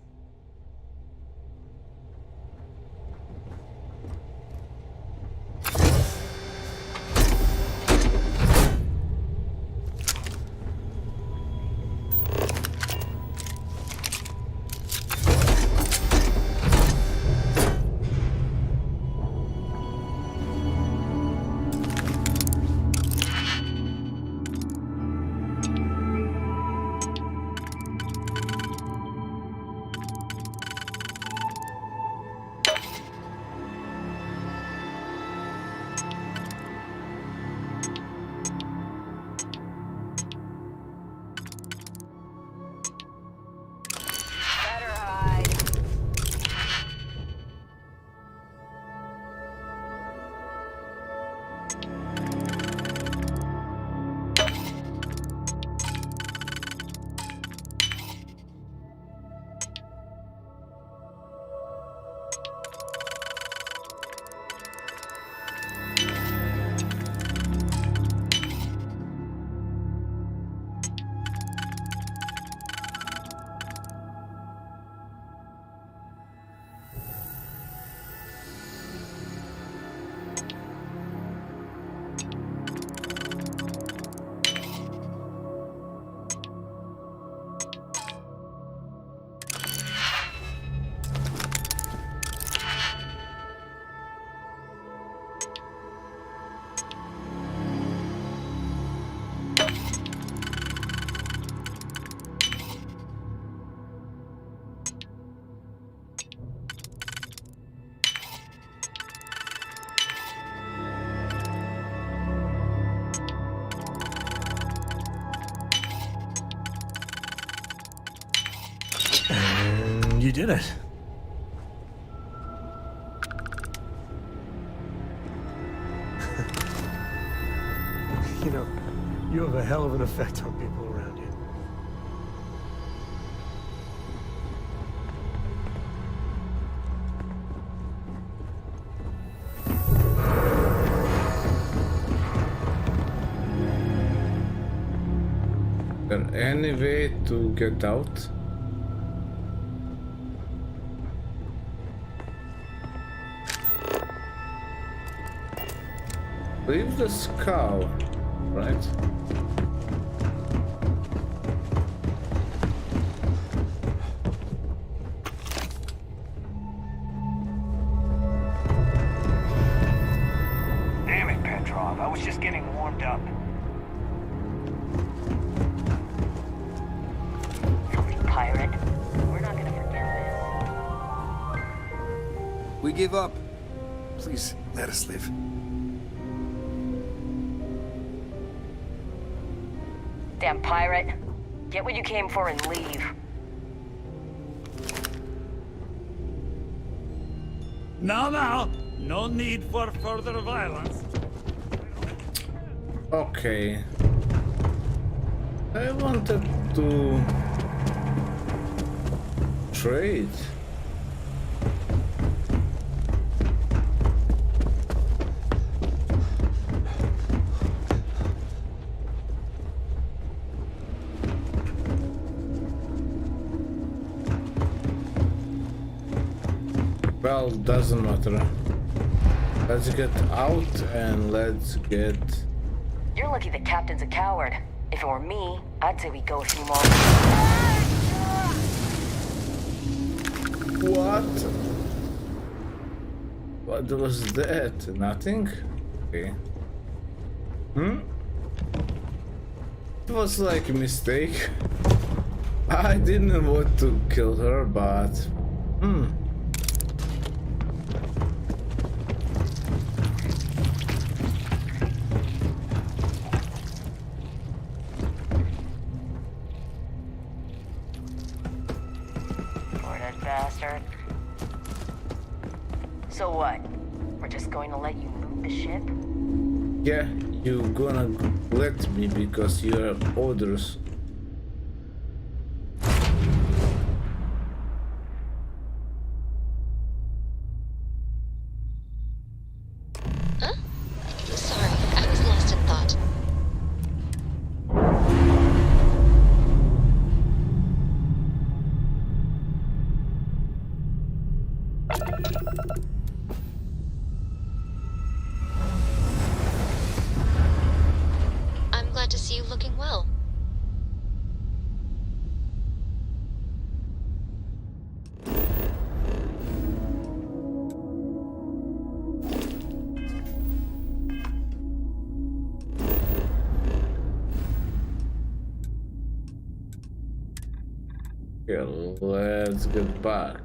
And you did it. You know, you have a hell of an effect on people around you. Is there any way to get out? Leave the skull, right? Damn it, Petrov. I was just getting warmed up. Filthy pirate. We're not gonna forget this. We give up. Please, let us live. Damn pirate. Get what you came for and leave. Now, no need for further violence. Okay. I wanted to trade. Well, doesn't matter. Let's get out and let's get... You're lucky the captain's a coward. If it were me, I'd say we go a few more. What? What was that? Nothing? Okay. It was like a mistake. I didn't want to kill her, but... Bastard. So what? We're just going to let you loot the ship? Yeah, you gonna let me because you have orders. Huh? Sorry, I was lost in thought. I'm glad to see you looking well. Okay, let's get back.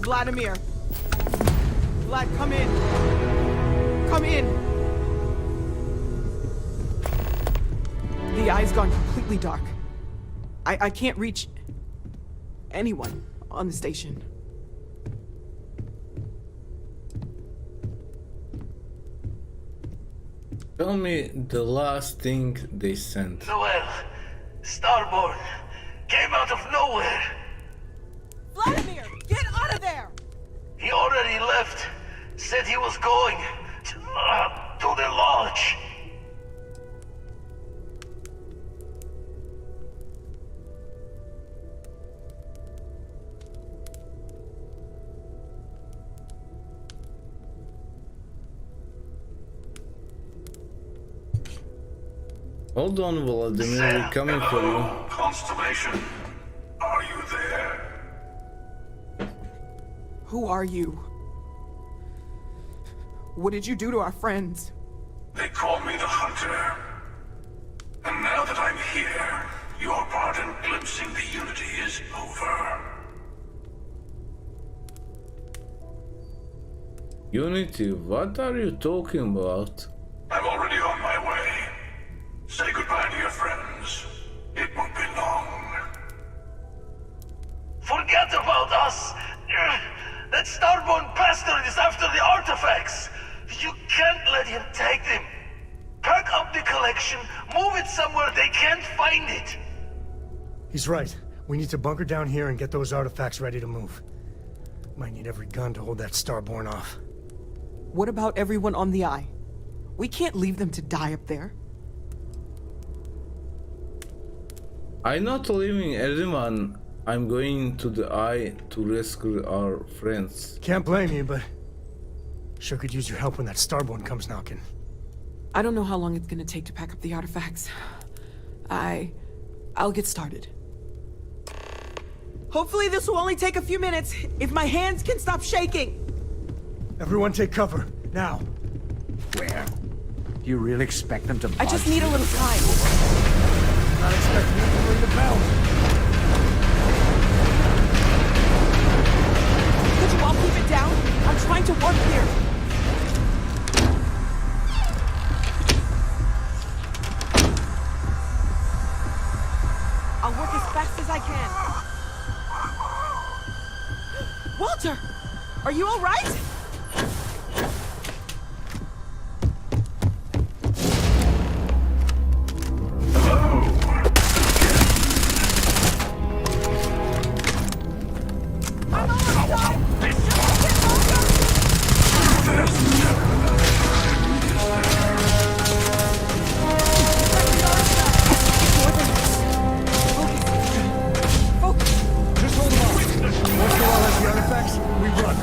Vladimir! Vlad, come in! Come in! The eye's gone completely dark. I can't reach anyone on the station. Tell me the last thing they sent. Noel, Starborn, came out of nowhere. Vladimir, get out of there! He already left. Said he was going to the lodge. Hold on, Vladimir, we're coming for you. Constellation, are you there? Who are you? What did you do to our friends? They call me the Hunter. And now that I'm here, your part in glimpsing the Unity is over. Unity, what are you talking about? I'm already on my way. Say goodbye to your friends. It won't be long. Forget about us! That Starborn bastard is after the artifacts! You can't let him take them! Pack He's right. We need to bunker down here and get those artifacts ready to move. Might need every gun to hold that Starborn off. What about everyone on the Eye? We can't leave them to die up there. I'm not leaving everyone. I'm going to the Eye to rescue our friends. Can't blame you, but sure could use your help when that Starborn comes knocking. I don't know how long it's gonna take to pack up the artifacts. I'll get started. Hopefully this will only take a few minutes, if my hands can stop shaking! Everyone take cover, now. Where? Do you really expect them to I just need a little time. Not expecting them to ring the bell. Could you all keep it down? I'm trying to work here. I'll work as fast as I can. Walter! Are you all right? Just hold them off. Once Noel has the artifacts, we run.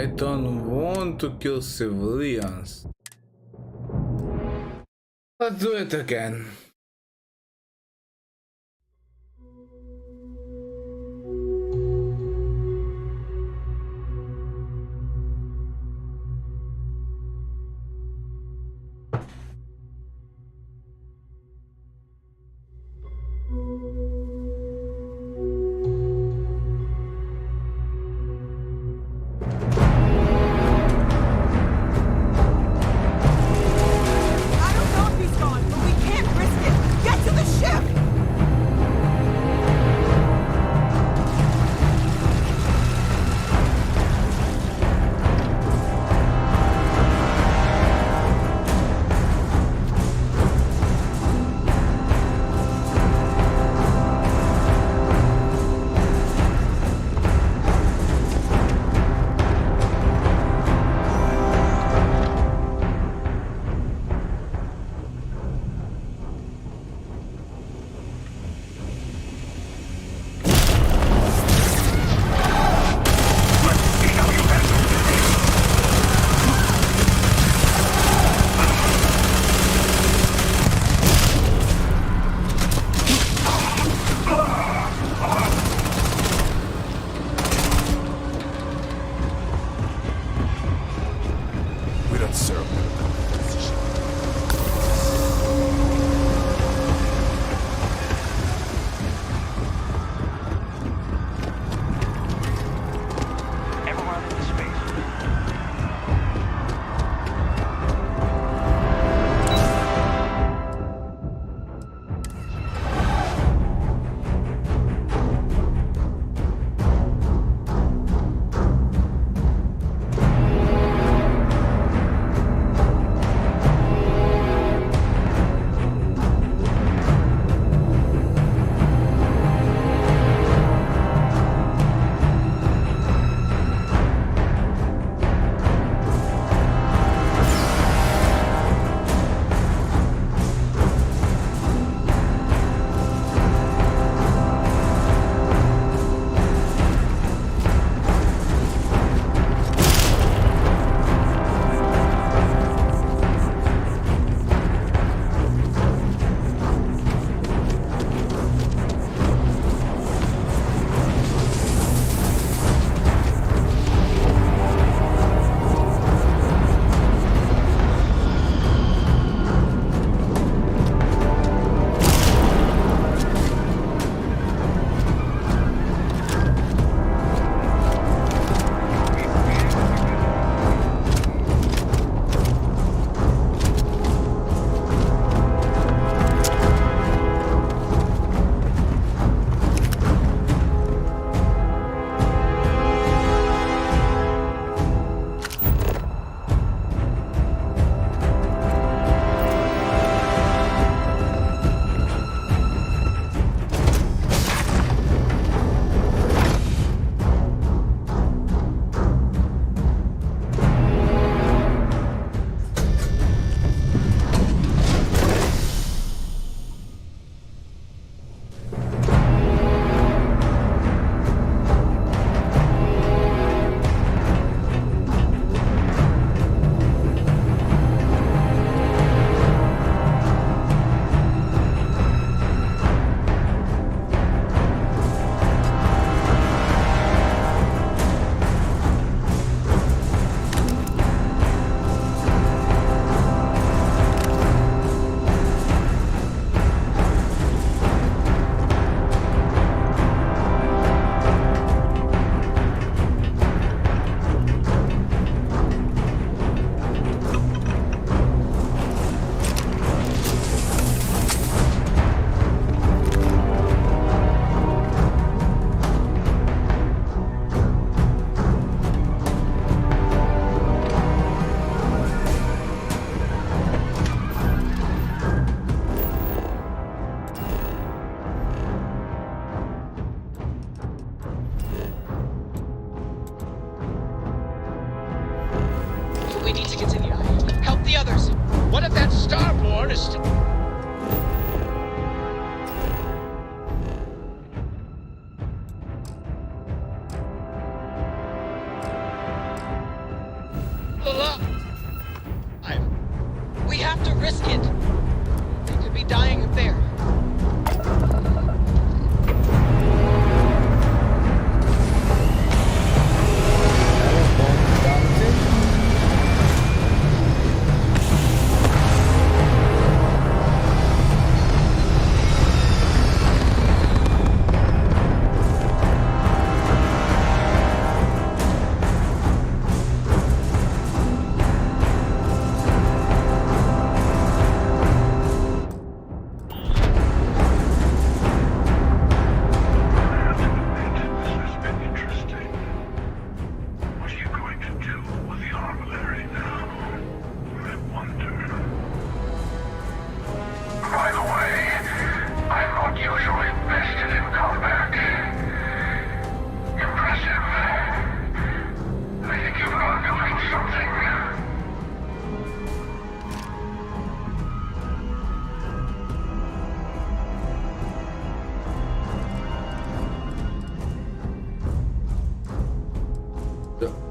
I don't want to kill civilians. Let's do it again. to risk it. They could be dying up there.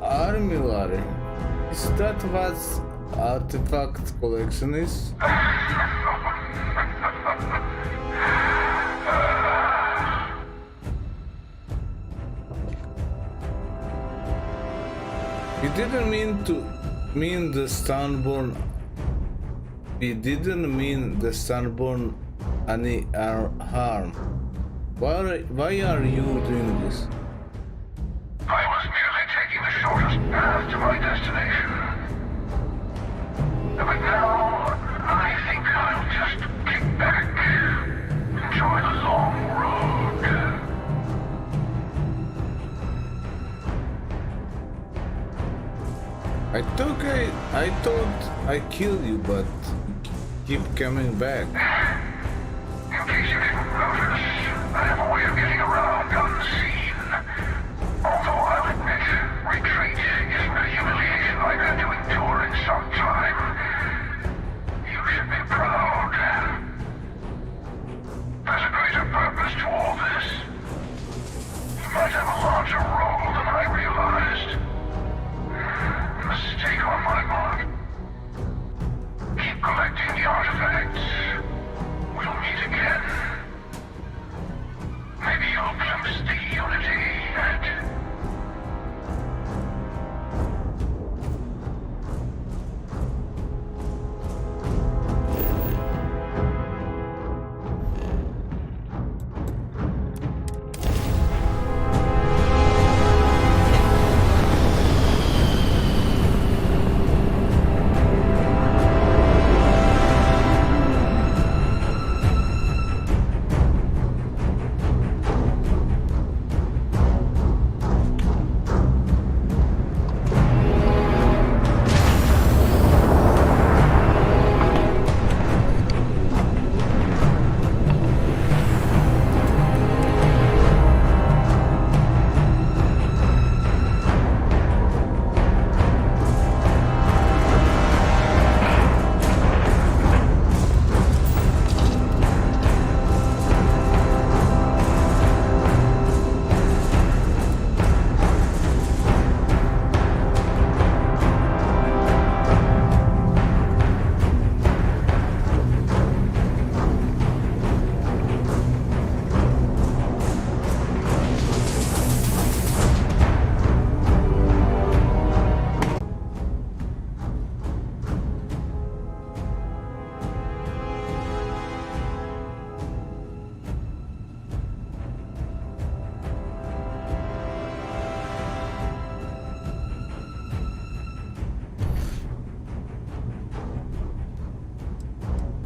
Armillary. Is that what artifact collection is? We didn't mean the Starborn. We didn't mean the Starborn any harm. Why are you doing this? I was merely taking the shortest path to my destination. But now, I think I'll just kick back, enjoy the long road. I thought I killed you, but you keep coming back. In case you didn't notice, I have a way of getting around unseen. Although I'll admit, retreat isn't a humiliation I've had to endure in some time. You should be proud. There's a greater purpose to all this. You might have a larger role than I realized. Mistake on my part. Keep collecting the artifacts. We'll meet again. Maybe you'll glimpse the unity yet.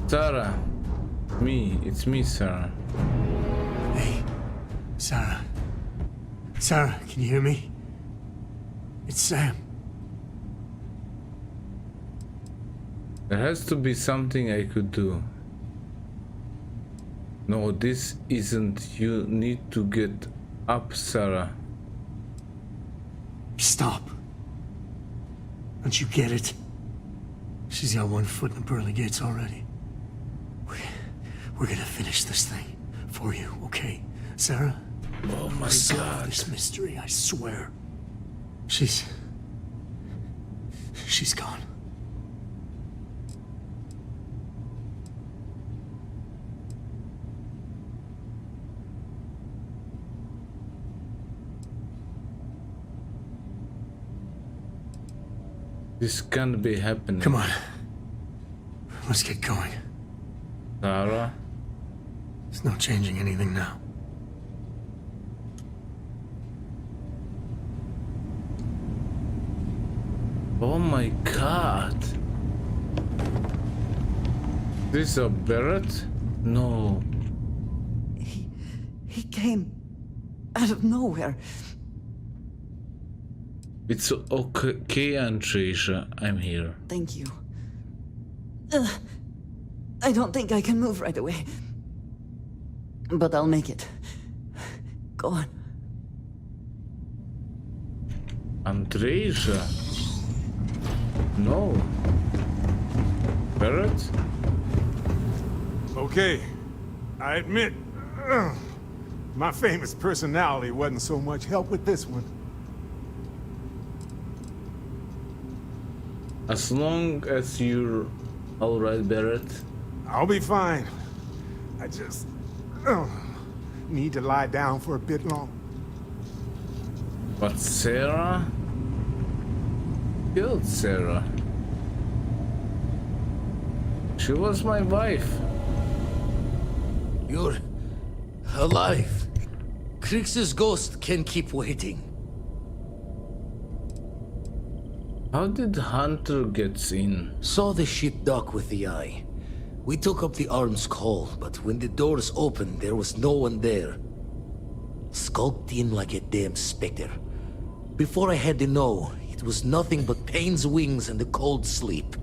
Sarah. It's me, Sarah. Hey, Sarah. Sarah, can you hear me? It's Sam. There has to be something I could do. No, this isn't. You need to get up, Sarah. Stop. Don't you get it? She's got one foot in the pearly gates already. We're gonna finish this thing for you, okay, Sarah? Oh my God. This mystery, I swear. She's gone. This can't be happening. Come on. Let's get going. Sarah? There's no changing anything now. Oh my god. This a Barrett? No. He came out of nowhere. It's okay, Andreja. I'm here. Thank you. I don't think I can move right away. But I'll make it. Go on. Andreja? No. Barrett? Okay. I admit, my famous personality wasn't so much help with this one. As long as you're alright, Barrett. I'll be fine. I just need to lie down for a bit long. But Sarah? Killed Sarah. She was my wife. You're alive. Krix's ghost can keep waiting. How did Hunter get in? Saw the ship dock with the eye. We took up the arms call, but when the doors opened, there was no one there. Skulked in like a damn specter. Before I had to know, it was nothing but pain's wings and the cold sleep.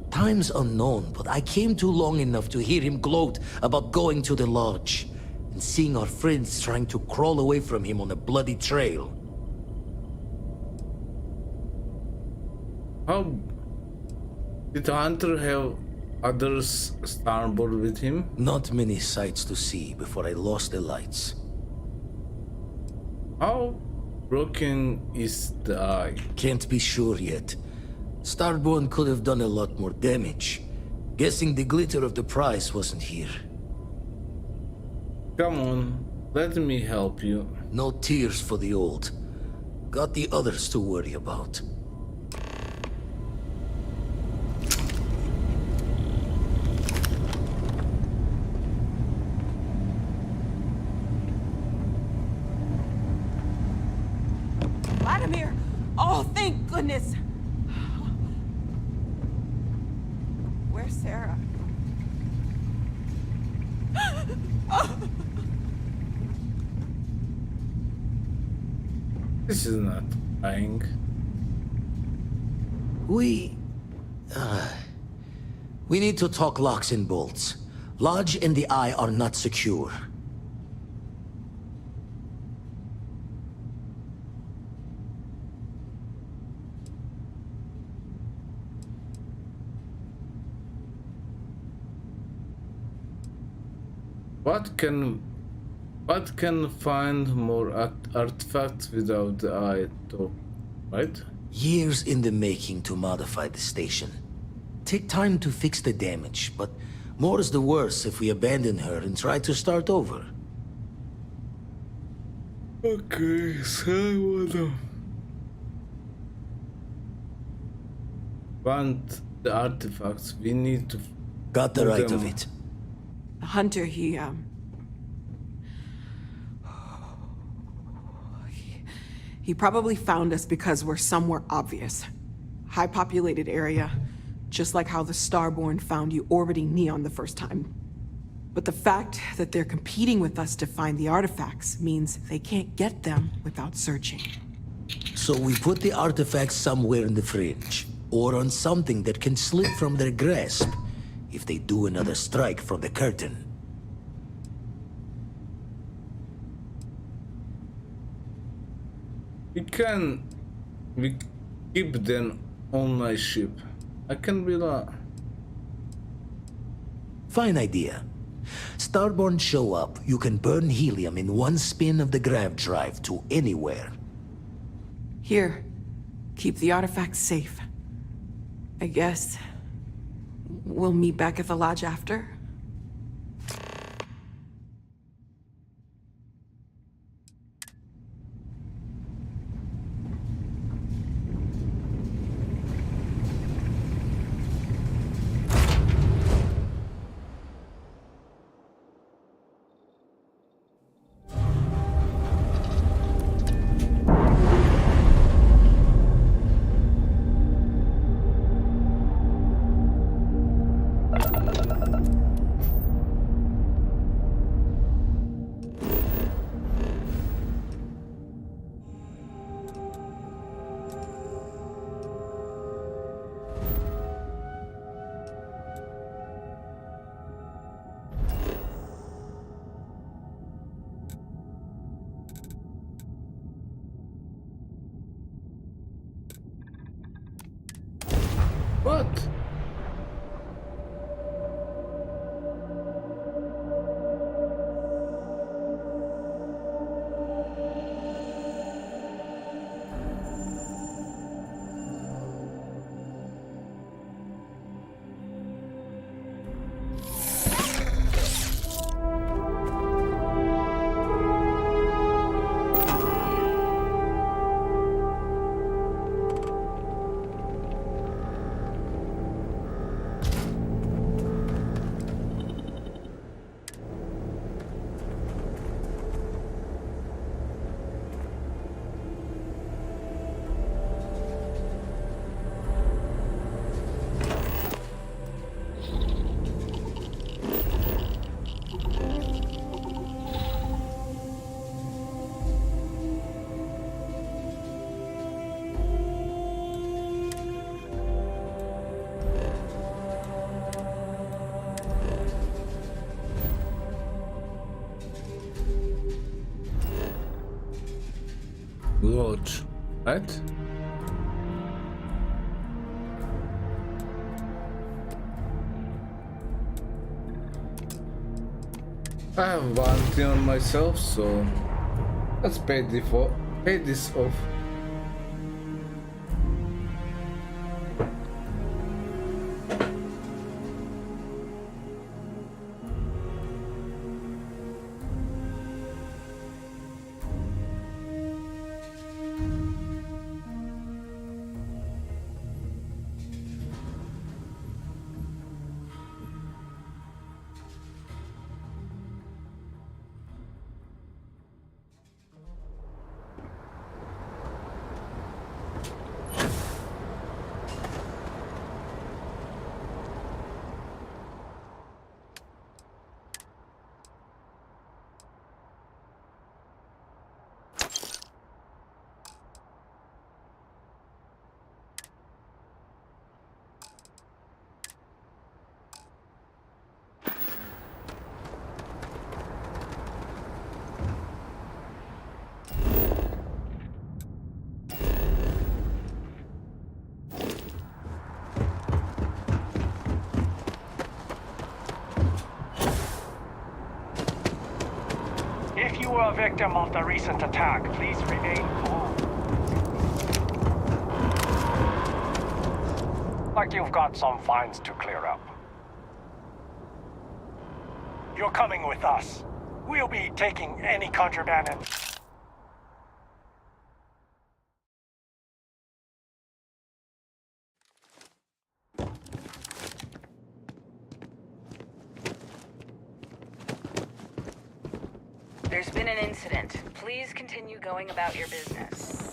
Time's unknown, but I came too long enough to hear him gloat about going to the lodge, and seeing our friends trying to crawl away from him on a bloody trail. How did Hunter have others starboard with him? Not many sights to see before I lost the lights. How broken is the eye? Can't be sure yet. Starborn could have done a lot more damage. Guessing the glitter of the prize wasn't here. Come on, let me help you. No tears for the old. Got the others to worry about. Vladimir! Oh, thank goodness! Where's Sarah? This is not dying. We need to talk locks and bolts. Lodge and the Eye are not secure. What can find more artifacts without the eye, though, right? Years in the making to modify the station. Take time to fix the damage, but more is the worse if we abandon her and try to start over. Okay, so I wanna want the artifacts. We need to got the right of it. Hunter, he probably found us because we're somewhere obvious. High populated area, just like how the Starborn found you orbiting Neon the first time. But the fact that they're competing with us to find the artifacts means they can't get them without searching. So we put the artifacts somewhere in the fringe, or on something that can slip from their grasp if they do another strike from the curtain. We keep them on my ship. I can be like... Fine idea. Starborn show up, you can burn helium in one spin of the grav drive to anywhere. Here, keep the artifacts safe. I guess we'll meet back at the lodge after. lodge, right? I have bounty on myself, so let's pay this off. If you were a victim of the recent attack, please remain calm. Like you've got some fines to clear up. You're coming with us. We'll be taking any contraband and... There's been an incident. Please continue going about your business.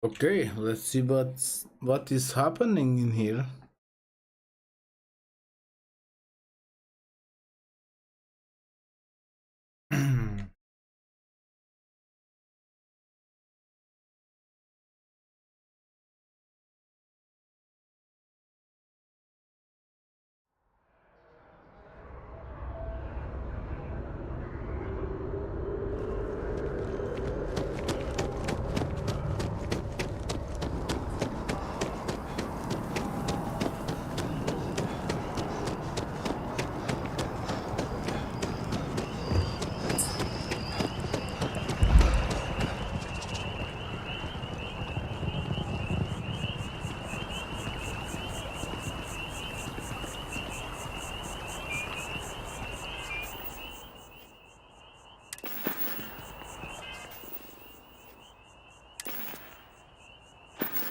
Okay, let's see what is happening in here.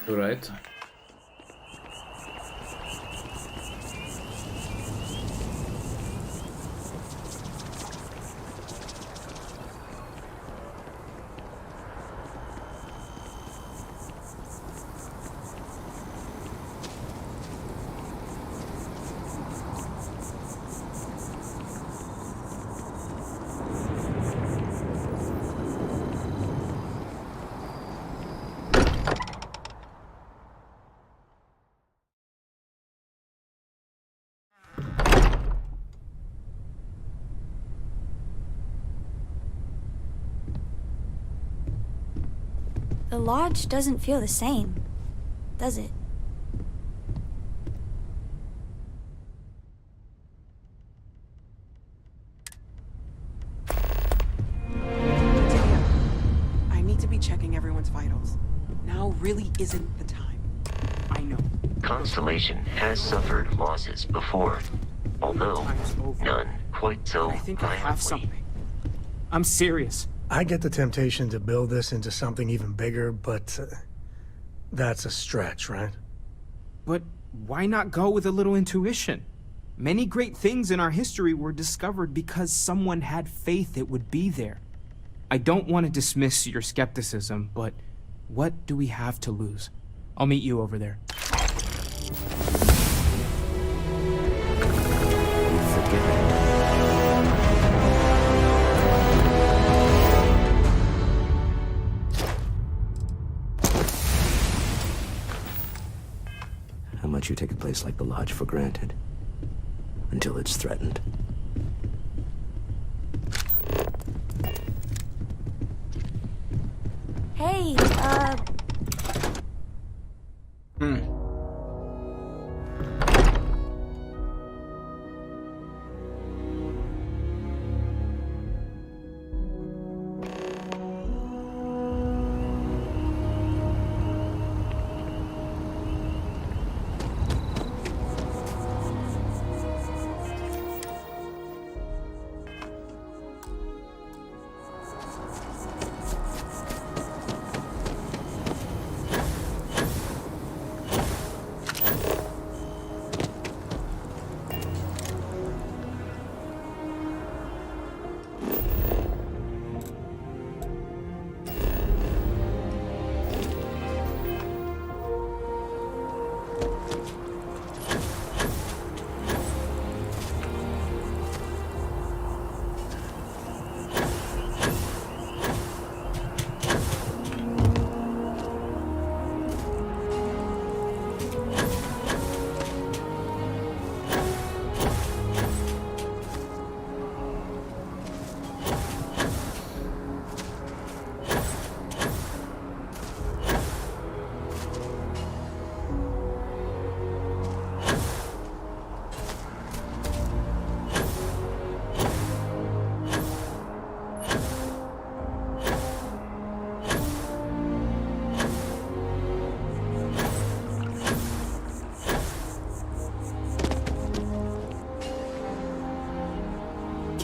Right. The lodge doesn't feel the same, does it? I need to be checking everyone's vitals. Now really isn't the time. I know. Constellation has suffered losses before, although none quite so I think I have violently. something. I'm serious. I get the temptation to build this into something even bigger, but that's a stretch, right? But why not go with a little intuition? Many great things in our history were discovered because someone had faith it would be there. I don't want to dismiss your skepticism, but what do we have to lose? I'll meet you over there. How much you take a place like the Lodge for granted until it's threatened. Hey,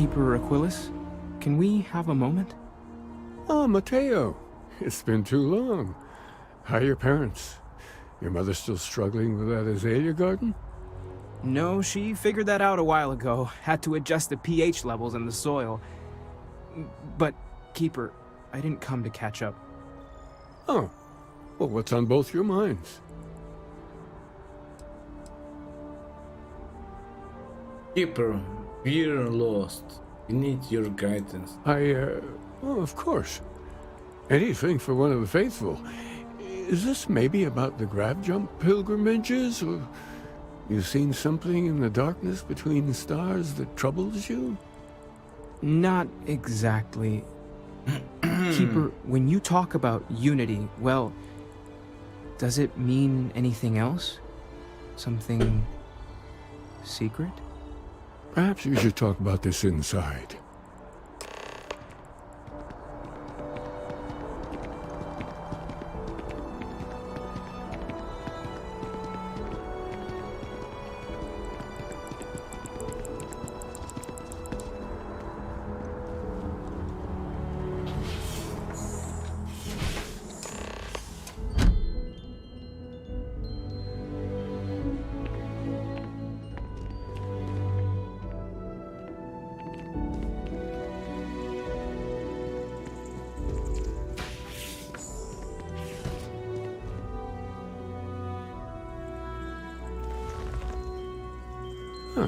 Keeper Aquilus, can we have a moment? Oh, Mateo. It's been too long. How are your parents? Your mother still struggling with that azalea garden? No, she figured that out a while ago. Had to adjust the pH levels in the soil. But, Keeper, I didn't come to catch up. Oh. Well, what's on both your minds? Keeper, we're lost. We need your guidance. Oh, of course. Anything for one of the faithful. Is this maybe about the grab jump pilgrimages, or you've seen something in the darkness between the stars that troubles you? Not exactly. Keeper, when you talk about unity, well, does it mean anything else? Something secret? Perhaps we should talk about this inside.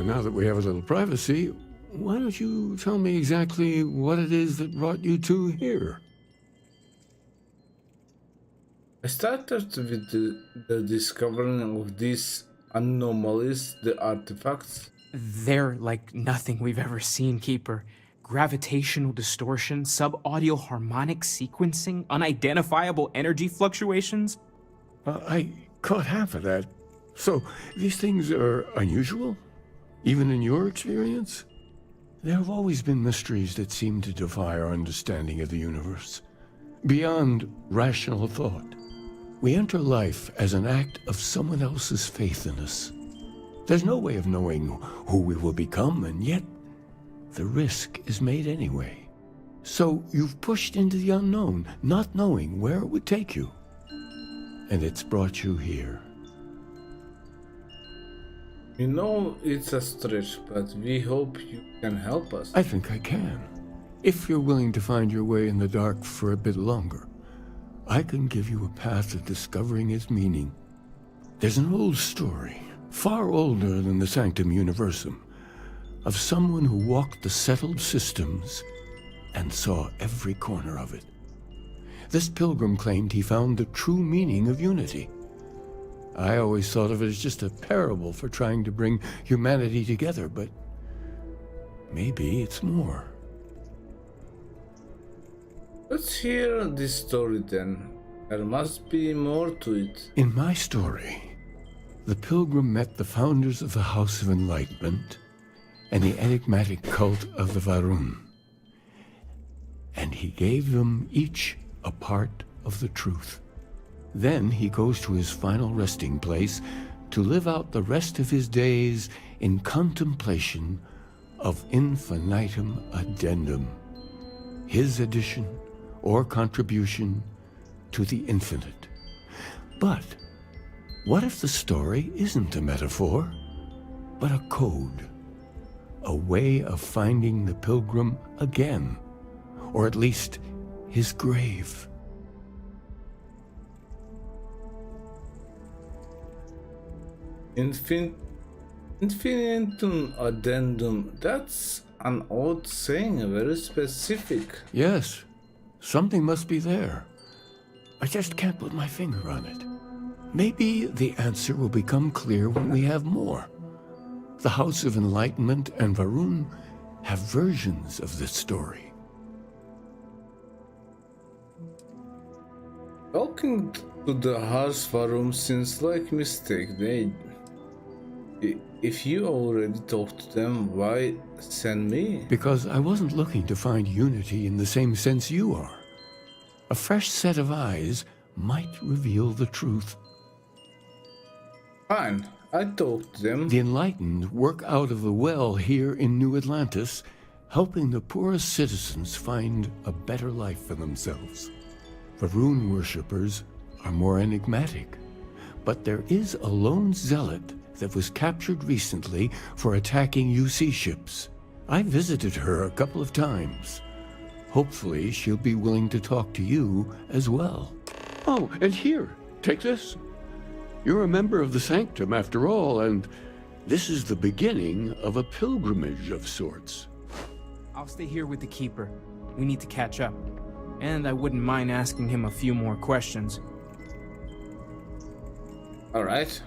Now that we have a little privacy, why don't you tell me exactly what it is that brought you two here? I started with the discovering of these anomalies, the artifacts. They're like nothing we've ever seen, Keeper. Gravitational distortion, sub-audio harmonic sequencing, unidentifiable energy fluctuations. I caught half of that. So, these things are unusual? Even in your experience? There have always been mysteries that seem to defy our understanding of the universe, beyond rational thought. We enter life as an act of someone else's faith in us. There's no way of knowing who we will become, and yet the risk is made anyway. So you've pushed into the unknown, not knowing where it would take you. And it's brought you here. You know it's a stretch, but we hope you can help us. I think I can. If you're willing to find your way in the dark for a bit longer, I can give you a path of discovering its meaning. There's an old story, far older than the Sanctum Universum, of someone who walked the settled systems and saw every corner of it. This pilgrim claimed he found the true meaning of unity. I always thought of it as just a parable for trying to bring humanity together, but maybe it's more. Let's hear this story then. There must be more to it. In my story, the pilgrim met the founders of the House of Enlightenment and the enigmatic cult of the Varun. And he gave them each a part of the truth. Then he goes to his final resting place to live out the rest of his days in contemplation of infinitum addendum, his addition or contribution to the infinite. But what if the story isn't a metaphor, but a code? A way of finding the pilgrim again, or at least his grave. Infinitum addendum. That's an odd saying, very specific. Yes, something must be there. I just can't put my finger on it. Maybe the answer will become clear when we have more. The House of Enlightenment and Varun have versions of this story. Talking to the House Varum seems like a mistake. If you already talked to them, why send me? Because I wasn't looking to find unity in the same sense you are. A fresh set of eyes might reveal the truth. Fine, I talked to them. The enlightened work out of the well here in New Atlantis, helping the poorest citizens find a better life for themselves. Varun worshippers are more enigmatic, but there is a lone zealot that was captured recently for attacking UC ships. I visited her a couple of times. Hopefully she'll be willing to talk to you as well. Oh, and here, take this. You're a member of the Sanctum after all, and this is the beginning of a pilgrimage of sorts. I'll stay here with the Keeper. We need to catch up. And I wouldn't mind asking him a few more questions. All right.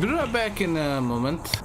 Be right back in a moment.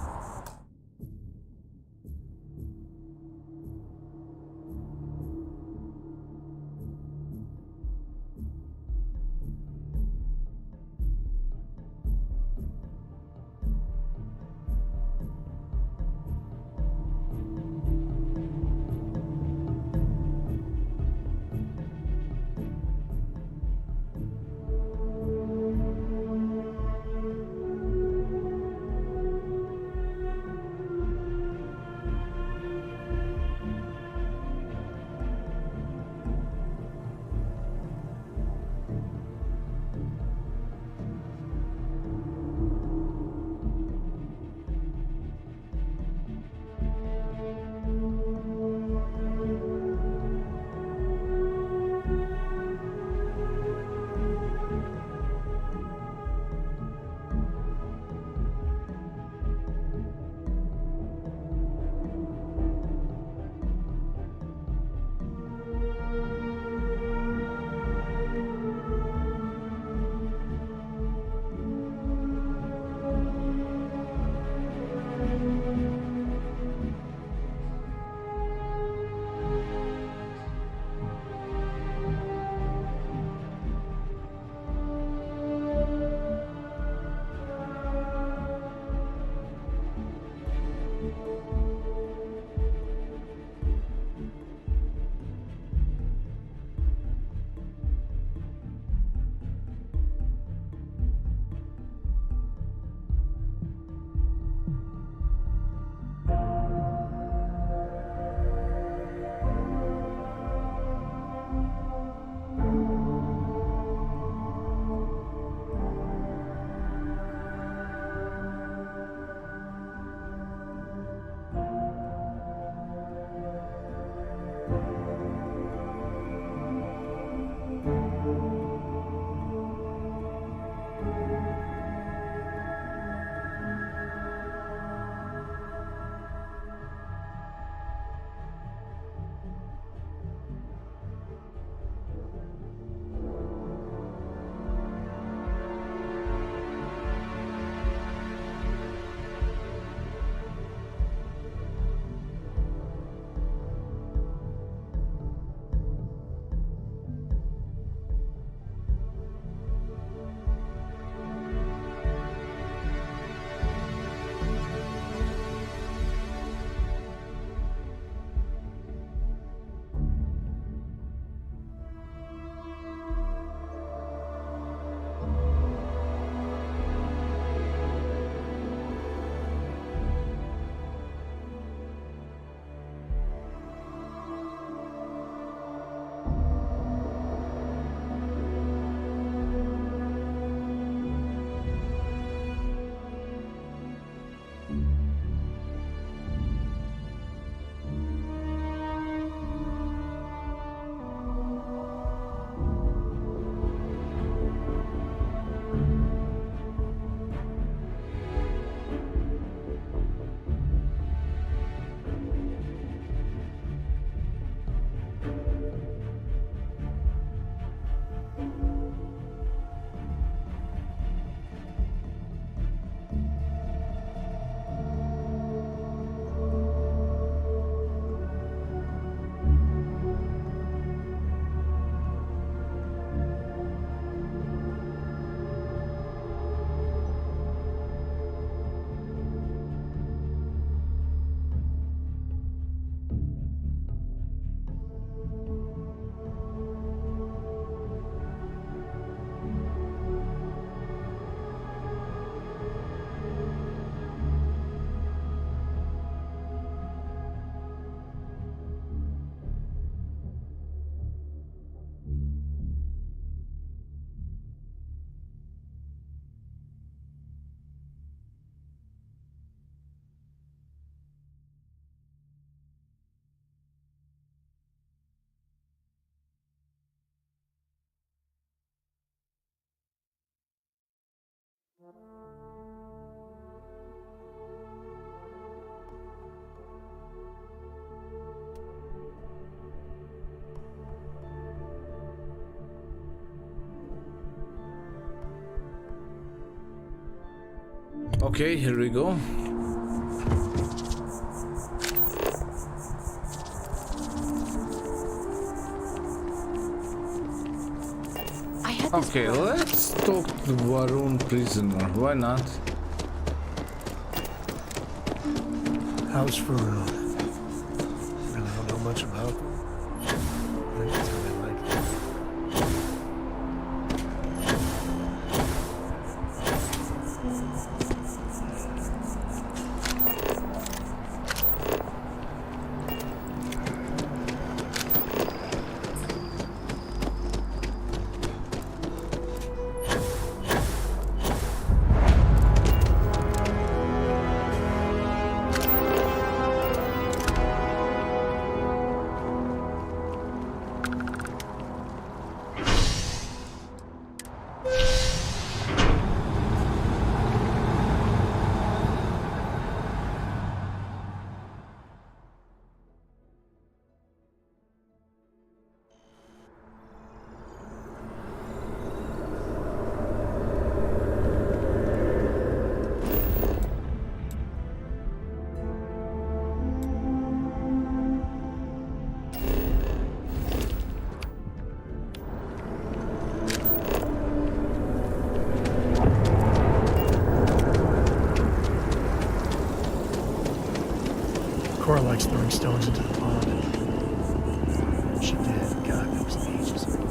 Okay, here we go. Okay, let's talk to the Varun prisoner. Why not? How's Varun? Really don't know much about them. I just really like them. Cora likes throwing stones into the pond. She did. God, that was ages ago.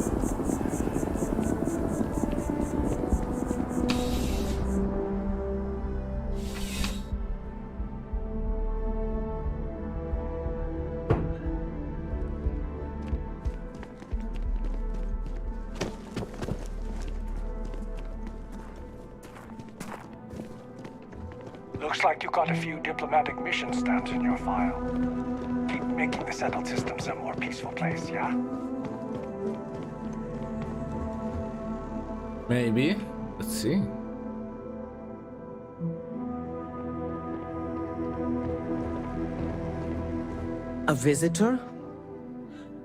Looks like you got a few diplomatic mission stamps in your file. Keep making the settled systems a more peaceful place, yeah? Maybe. Let's see. A visitor?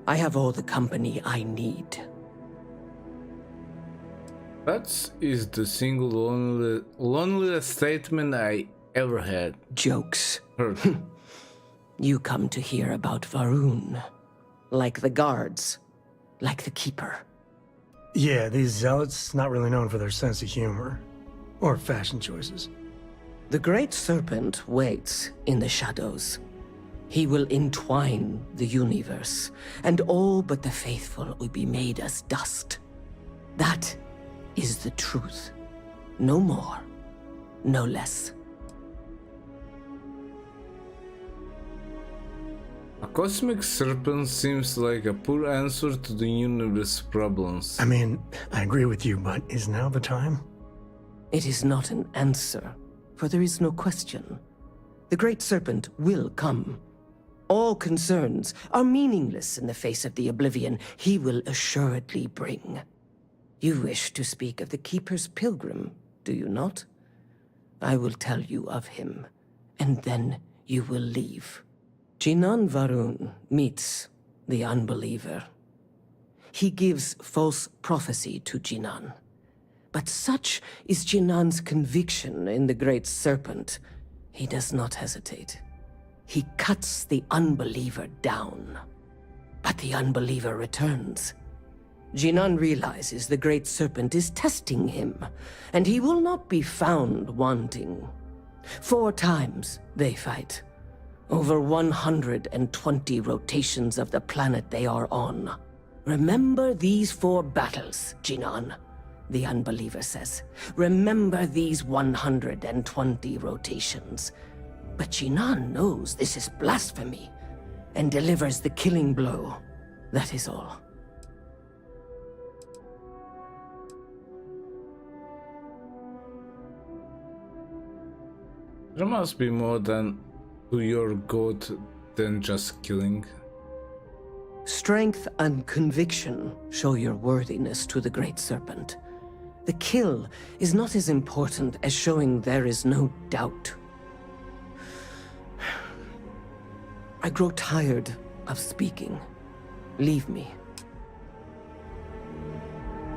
I have all the company I need. That is the single loneliest statement I ever had. Jokes. Heard. You come to hear about Varun. Like the guards. Like the Keeper. Yeah, these zealots, not really known for their sense of humor. Or fashion choices. The Great Serpent waits in the shadows. He will entwine the universe, and all but the faithful will be made as dust. That is the truth. No more, no less. A cosmic serpent seems like a poor answer to the universe's problems. I mean, I agree with you, but is now the time? It is not an answer, for there is no question. The Great Serpent will come. All concerns are meaningless in the face of the oblivion he will assuredly bring. You wish to speak of the Keeper's pilgrim, do you not? I will tell you of him, and then you will leave. Jinan Varun meets the unbeliever. He gives false prophecy to Jinan. But such is Jinan's conviction in the Great Serpent, he does not hesitate. He cuts the unbeliever down. But the unbeliever returns. Jinan realizes the Great Serpent is testing him, and he will not be found wanting. 4 times they fight. Over 120 rotations of the planet they are on. Remember these 4 battles, Jinan, the unbeliever says. Remember these 120 rotations. But Jinan knows this is blasphemy, and delivers the killing blow. That is all. There must be more than to your god than just killing. Strength and conviction show your worthiness to the Great Serpent. The kill is not as important as showing there is no doubt. I grow tired of speaking. Leave me.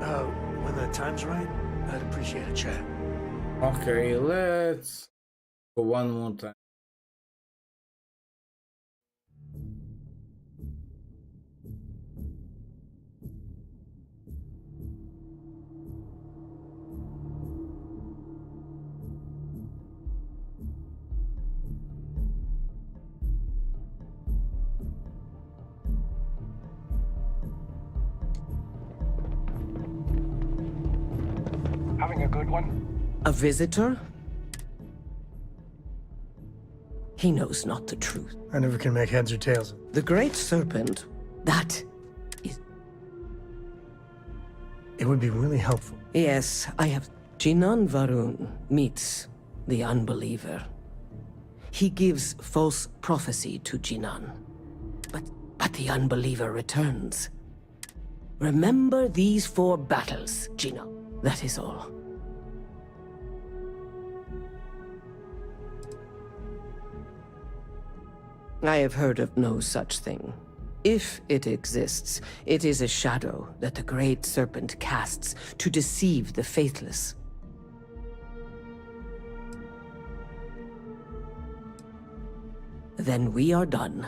When the time's right, I'd appreciate a chat. Okay, let's go one more time. Having a good one? A visitor? He knows not the truth. I never can make heads or tails. The Great Serpent, that... It would be really helpful. Yes, I have... Jinan Varun meets the unbeliever. He gives false prophecy to Jinan. But the unbeliever returns. Remember these 4 battles, Jinan. That is all. I have heard of no such thing. If it exists, it is a shadow that the Great Serpent casts to deceive the faithless. Then we are done.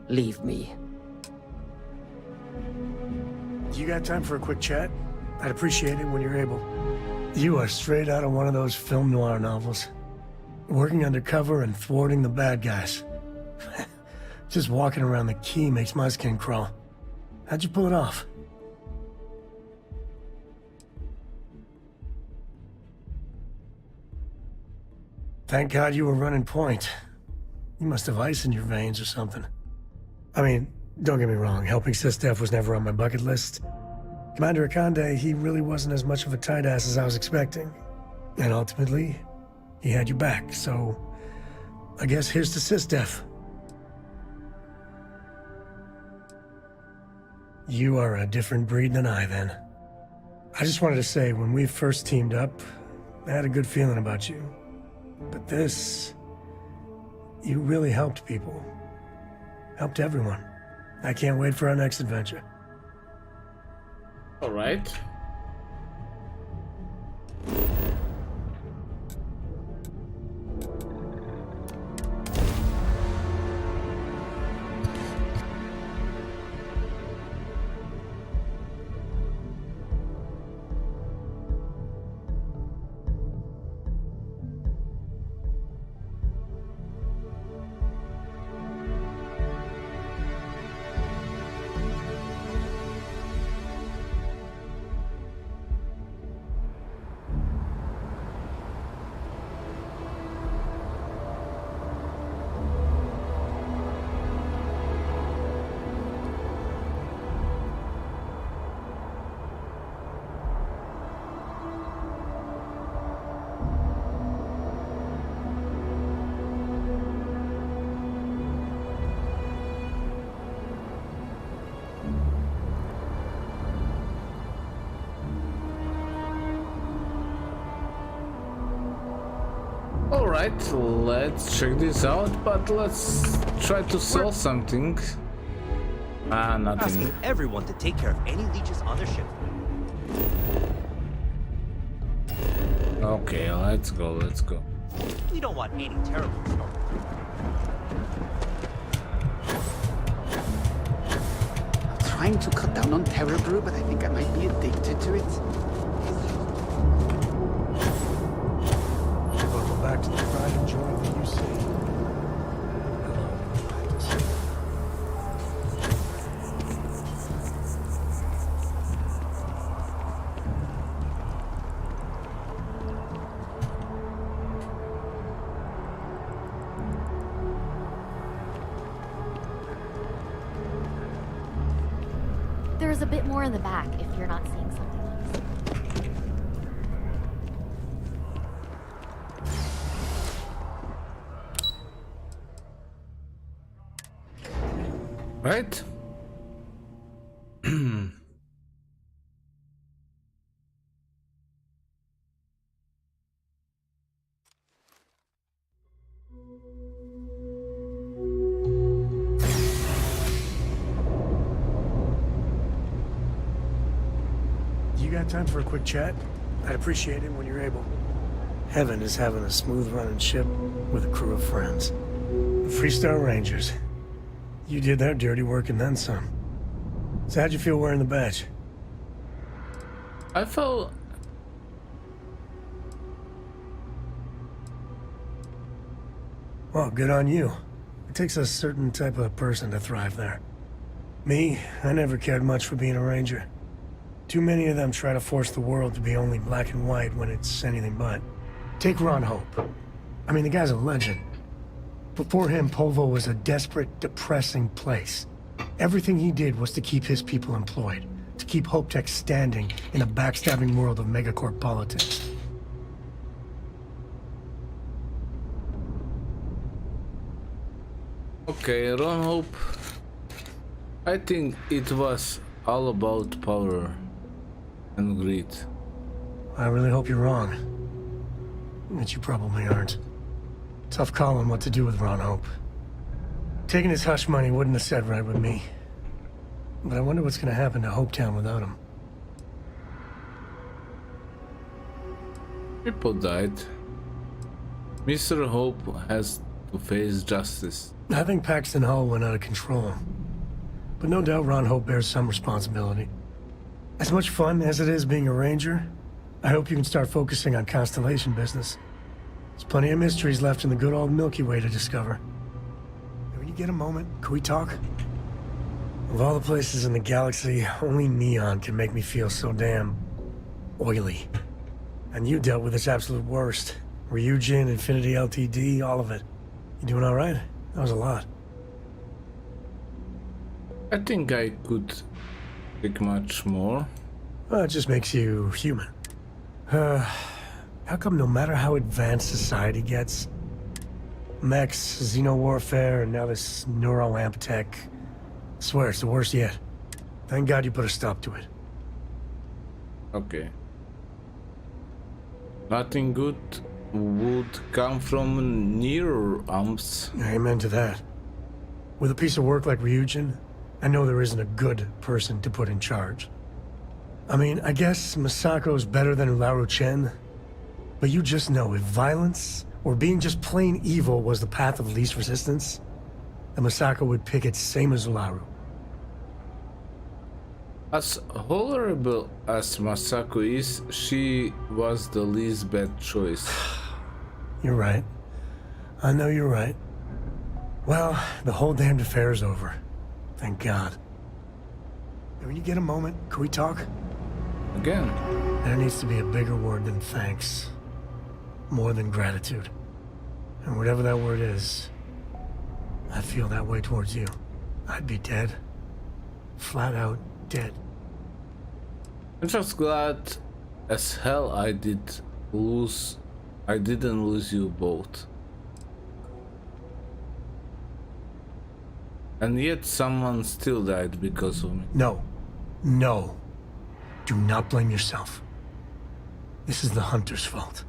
Leave me. You got time for a quick chat? I'd appreciate it when you're able. You are straight out of one of those film noir novels. Working undercover and thwarting the bad guys. Just walking around the key makes my skin crawl. How'd you pull it off? Thank God you were running point. You must have ice in your veins or something. I mean, don't get me wrong, helping Sistef was never on my bucket list. Commander Akande, he really wasn't as much of a tight ass as I was expecting. And ultimately, he had you back, so... I guess here's to Sistef. You are a different breed than I, then. I just wanted to say, when we first teamed up, I had a good feeling about you. But this... You really helped people. Helped everyone. I can't wait for our next adventure. All right. Alright, let's check this out, but let's try to sell something. Nothing. Asking everyone to take care of any leeches on their ship. Okay, let's go. We don't want any terrible snow. I'm trying to cut down on terror brew, but I think I might be addicted to it. Welcome back to the pride and joy of the UC. There's a bit more in the back if you're not seeing something else. Right? got time for a quick chat? I'd appreciate it when you're able. Heaven is having a smooth-running ship with a crew of friends. The Freestar Rangers. You did their dirty work and then some. So how'd you feel wearing the badge? I felt... Well, good on you. It takes a certain type of person to thrive there. Me, I never cared much for being a ranger. Too many of them try to force the world to be only black and white when it's anything but. Take Ron Hope. I mean, the guy's a legend. Before him, Polvo was a desperate, depressing place. Everything he did was to keep his people employed, to keep Hope Tech standing in a backstabbing world of megacorp politics. Okay, Ron Hope. I think it was all about power and greed. I really hope you're wrong. But you probably aren't. Tough call on what to do with Ron Hope. Taking his hush money wouldn't have sat right with me. But I wonder what's gonna happen to Hopetown without him. People died. Mr. Hope has to face justice. I think Paxton Hall went out of control. But no doubt Ron Hope bears some responsibility. As much fun as it is being a ranger, I hope you can start focusing on Constellation business. There's plenty of mysteries left in the good old Milky Way to discover. When you get a moment, can we talk? Of all the places in the galaxy, only Neon can make me feel so damn... oily. And you dealt with its absolute worst. Ryujin, Infinity LTD, all of it. You doing alright? That was a lot. I think I could take much more. Well, it just makes you human. How come no matter how advanced society gets, mechs, xeno-warfare, and now this neuro-amp tech, I swear it's the worst yet. Thank God you put a stop to it. Okay. Nothing good would come from neuro-amps. Amen to that. With a piece of work like Ryujin, I know there isn't a good person to put in charge. I mean, I guess Masako's better than Ularu Chen, but you just know if violence or being just plain evil was the path of least resistance, then Masako would pick it same as Ularu. As horrible as Masako is, she was the least bad choice. You're right. I know you're right. Well, the whole damned affair is over. Thank God. When you get a moment, can we talk? Again? There needs to be a bigger word than thanks. More than gratitude. And whatever that word is, I feel that way towards you. I'd be dead. Flat out dead. I'm just glad as hell I didn't lose you both. And yet someone still died because of me. No. No. Do not blame yourself. This is the Hunter's fault.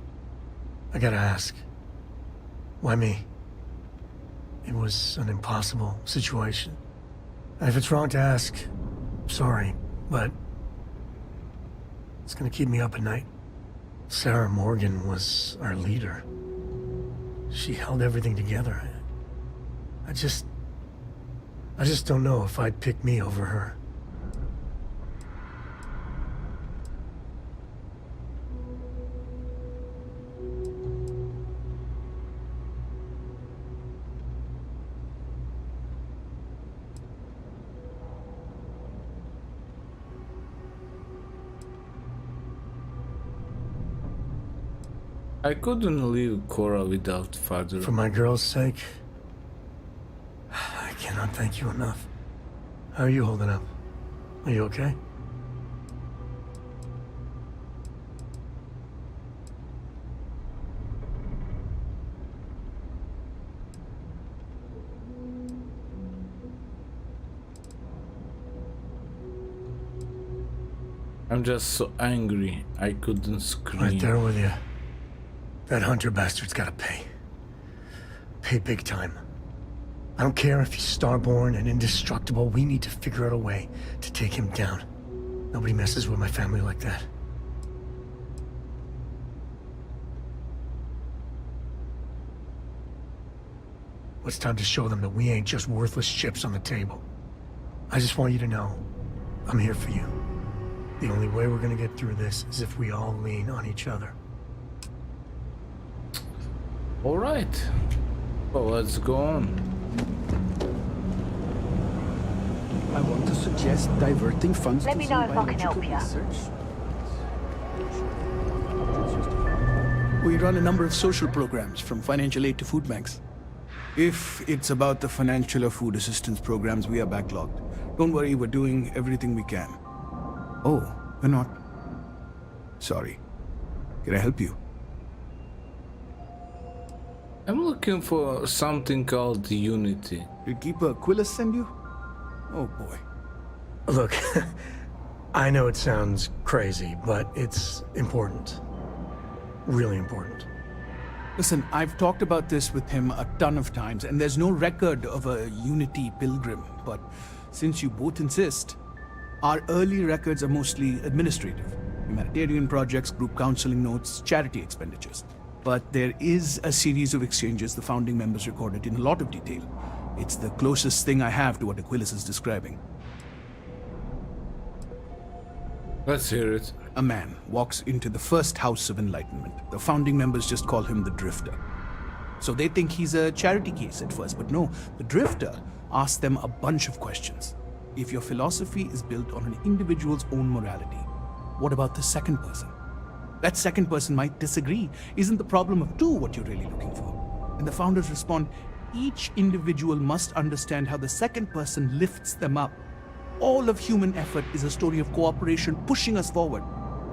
I gotta ask. Why me? It was an impossible situation. And if it's wrong to ask, sorry, but it's gonna keep me up at night. Sarah Morgan was our leader. She held everything together. I just don't know if I'd pick me over her. I couldn't leave Cora without father. For my girl's sake, I cannot thank you enough. How are you holding up? Are you okay? I'm just so angry. I couldn't scream. Right there with you. That Hunter bastard's gotta pay. Pay big time. I don't care if he's starborn and indestructible. We need to figure out a way to take him down. Nobody messes with my family like that. It's time to show them that we ain't just worthless chips on the table. I just want you to know, I'm here for you. The only way we're gonna get through this is if we all lean on each other. All right. Well, let's go on. I want to suggest diverting funds Let to me some know if I can help biological you. research. We run a number of social programs, from financial aid to food banks. If it's about the financial or food assistance programs, we are backlogged. Don't worry, we're doing everything we can. Oh, we're not. Sorry. Can I help you? I'm looking for something called Unity. Did Keeper Aquilus send you? Oh boy. Look, I know it sounds crazy, but it's important. Really important. Listen, I've talked about this with him a ton of times, and there's no record of a Unity pilgrim. But since you both insist, our early records are mostly administrative. Humanitarian projects, group counseling notes, charity expenditures. But there is a series of exchanges the founding members recorded in a lot of detail. It's the closest thing I have to what Aquilus is describing. Let's hear it. A man walks into the first house of enlightenment. The founding members just call him the Drifter. So they think he's a charity case at first, but no, the Drifter asks them a bunch of questions. If your philosophy is built on an individual's own morality, what about the second person? That second person might disagree. Isn't the problem of two what you're really looking for? And the founders respond, each individual must understand how the second person lifts them up. All of human effort is a story of cooperation pushing us forward.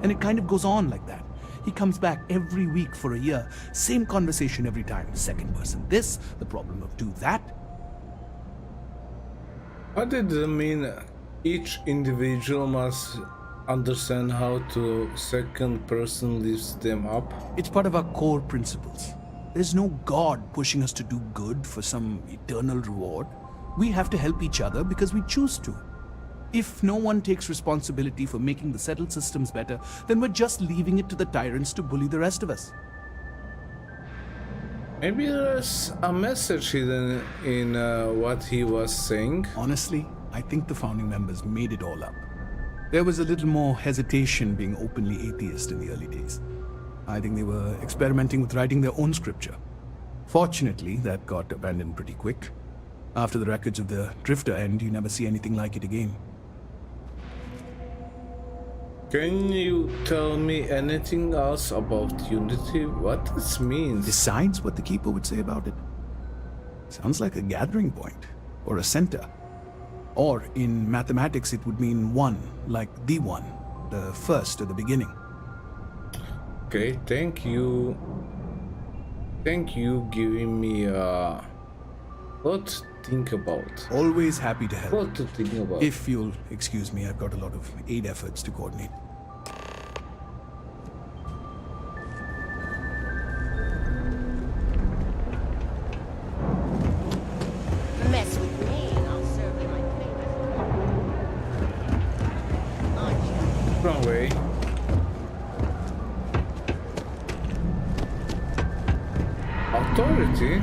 And it kind of goes on like that. He comes back every week for a year. Same conversation every time. Second person this, the problem of two that. What did it mean? Each individual must understand how to second person lifts them up? It's part of our core principles. There's no God pushing us to do good for some eternal reward. We have to help each other because we choose to. If no one takes responsibility for making the settled systems better, then we're just leaving it to the tyrants to bully the rest of us. Maybe there's a message hidden in what he was saying. Honestly, I think the founding members made it all up. There was a little more hesitation being openly atheist in the early days. I think they were experimenting with writing their own scripture. Fortunately, that got abandoned pretty quick. After the records of the Drifter end, you never see anything like it again. Can you tell me anything else about Unity? What this means? Besides what the Keeper would say about it? Sounds like a gathering point, or a center. Or in mathematics it would mean one, like the one, the first or the beginning. Okay, thank you. Thank you giving me a lot to think about. Always happy to help. What to think about. If you'll excuse me, I've got a lot of aid efforts to coordinate. Mess with me and I'll serve you right fingers. Wrong way. Authority?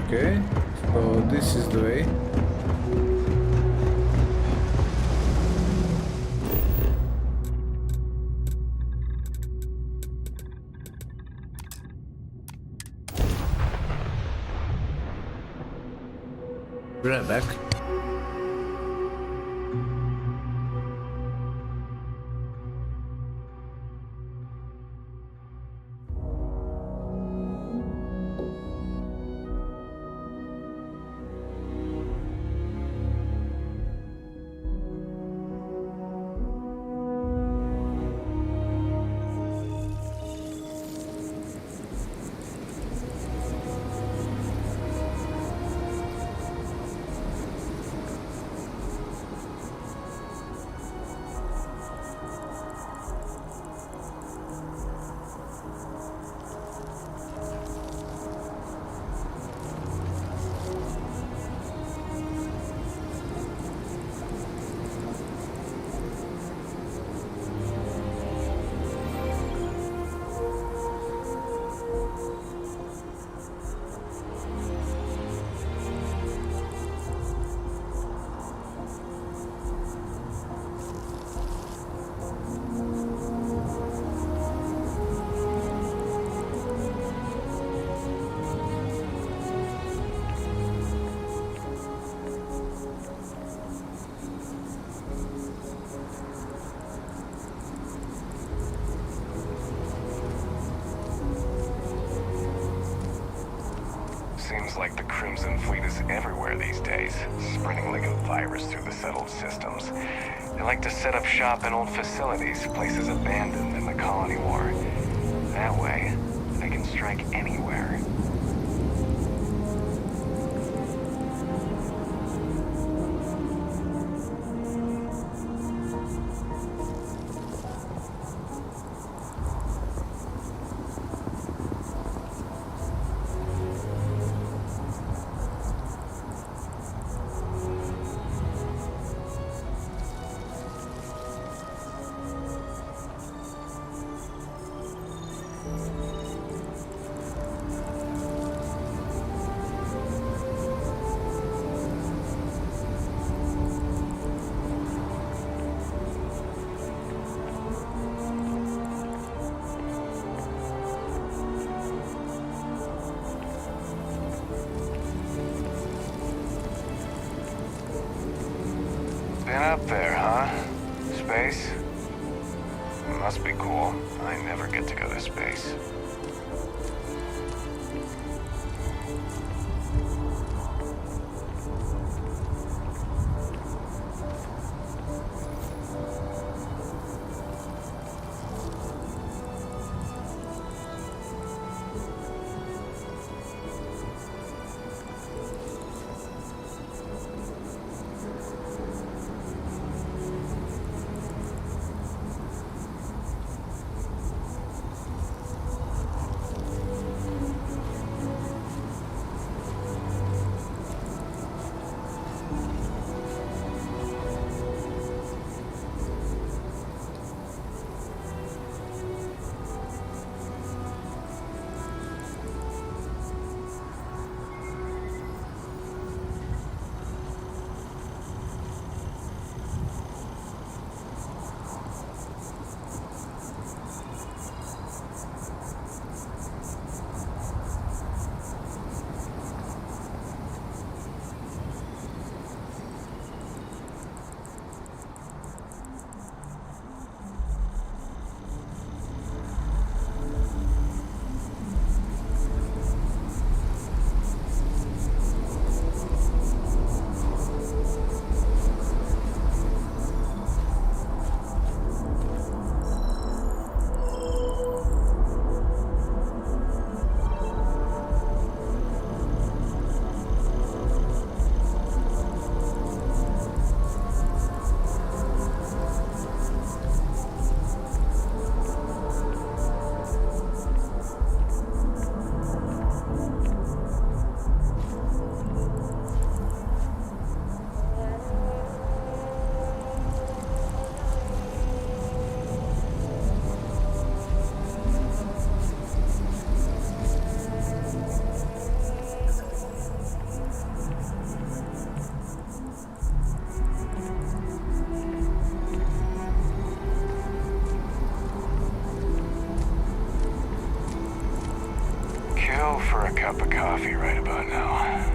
Okay. So this is the way. Right back. Seems like the Crimson Fleet is everywhere these days, spreading like a virus through the settled systems. They like to set up shop in old facilities, places abandoned in the colony war. That way, they can strike anywhere. Been up there, huh? Space? Must be cool. I never get to go to space. For a cup of coffee right about now.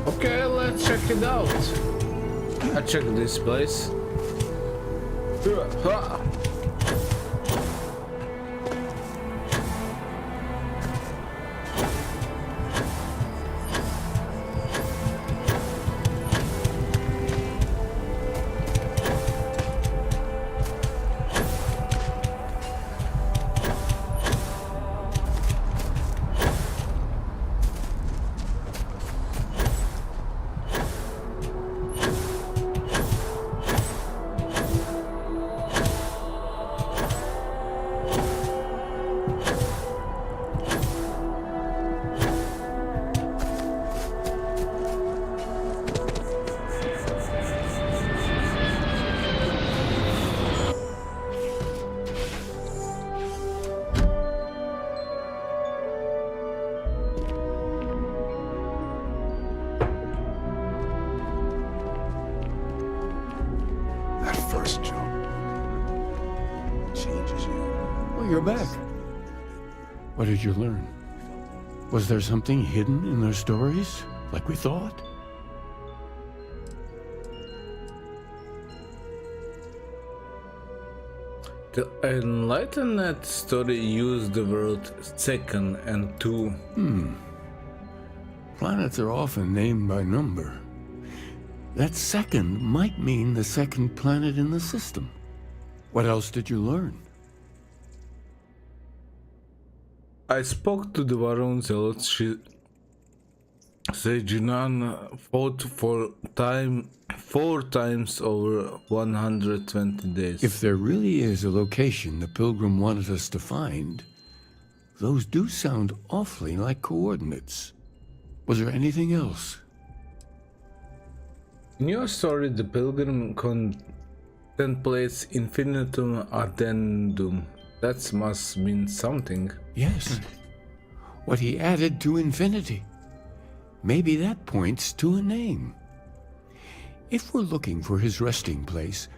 Okay, let's check it out. I check this place. first jump. Changes you. Well, you're back. What did you learn? Was there something hidden in their stories, like we thought? The Enlightened story used the word second and two. Planets are often named by number. That second might mean the second planet in the system. What else did you learn? I spoke to the Baron Zealot. She said Jinan fought four times over 120 days. If there really is a location the Pilgrim wanted us to find, those do sound awfully like coordinates. Was there anything else? In your story, the Pilgrim contemplates infinitum addendum. That must mean something. Yes. What he added to infinity. Maybe that points to a name. If we're looking for his resting place,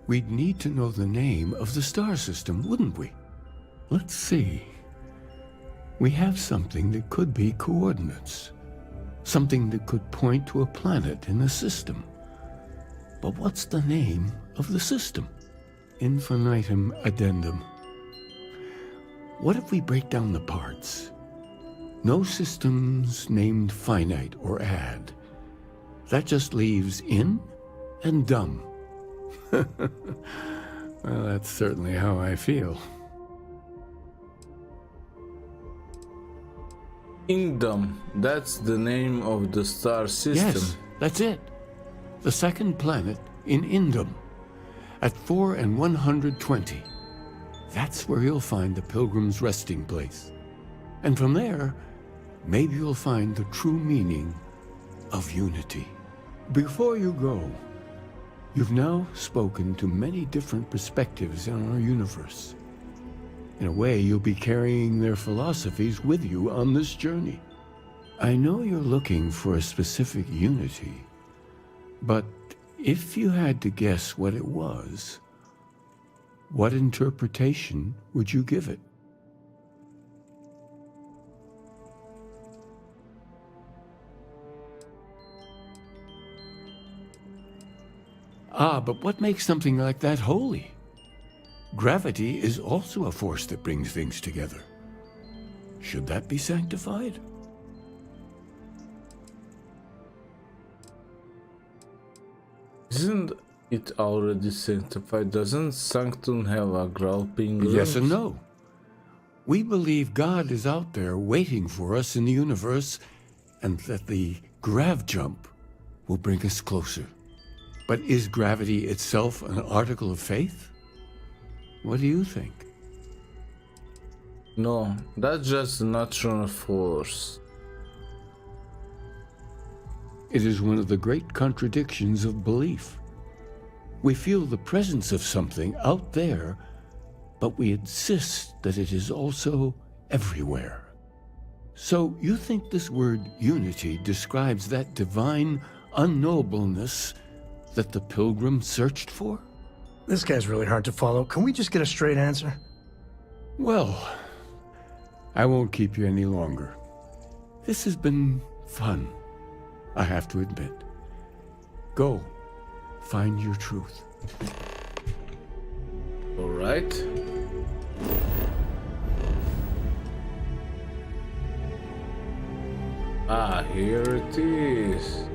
we'd need to know the name of the star system, wouldn't we? Let's see. We have something that could be coordinates. Something that could point to a planet in the system. But what's the name of the system? Infinitum addendum. What if we break down the parts? No systems named finite or add. That just leaves in and dumb. Well, that's certainly how I feel. Indum, that's the name of the star system. Yes, that's it. The second planet in Indum, at 4 and 120. That's where you'll find the Pilgrim's resting place. And from there, maybe you'll find the true meaning of unity. Before you go, you've now spoken to many different perspectives on our universe. In a way, you'll be carrying their philosophies with you on this journey. I know you're looking for a specific unity, but if you had to guess what it was, what interpretation would you give it? Ah, but what makes something like that holy? Gravity is also a force that brings things together. Should that be sanctified? Isn't it already sanctified? Doesn't Sanctum have a groping ground? Yes and no. We believe God is out there waiting for us in the universe, and that the grav jump will bring us closer. But is gravity itself an article of faith? What do you think? No, that's just a natural force. It is one of the great contradictions of belief. We feel the presence of something out there, but we insist that it is also everywhere. So you think this word unity describes that divine unknowableness that the Pilgrim searched for? This guy's really hard to follow. Can we just get a straight answer? Well, I won't keep you any longer. This has been fun, I have to admit. Go, find your truth. All right. Ah, here it is.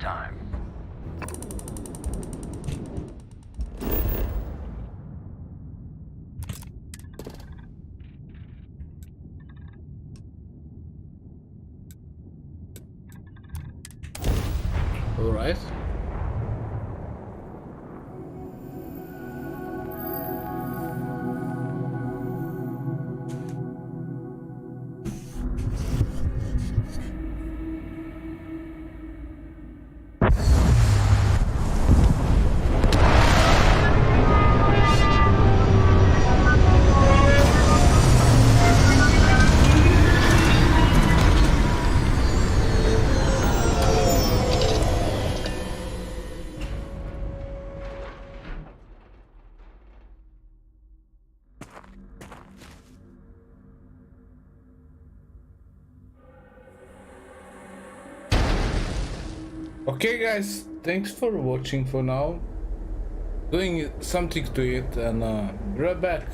time. All right. Okay guys, thanks for watching for now. Doing something to it and be right back.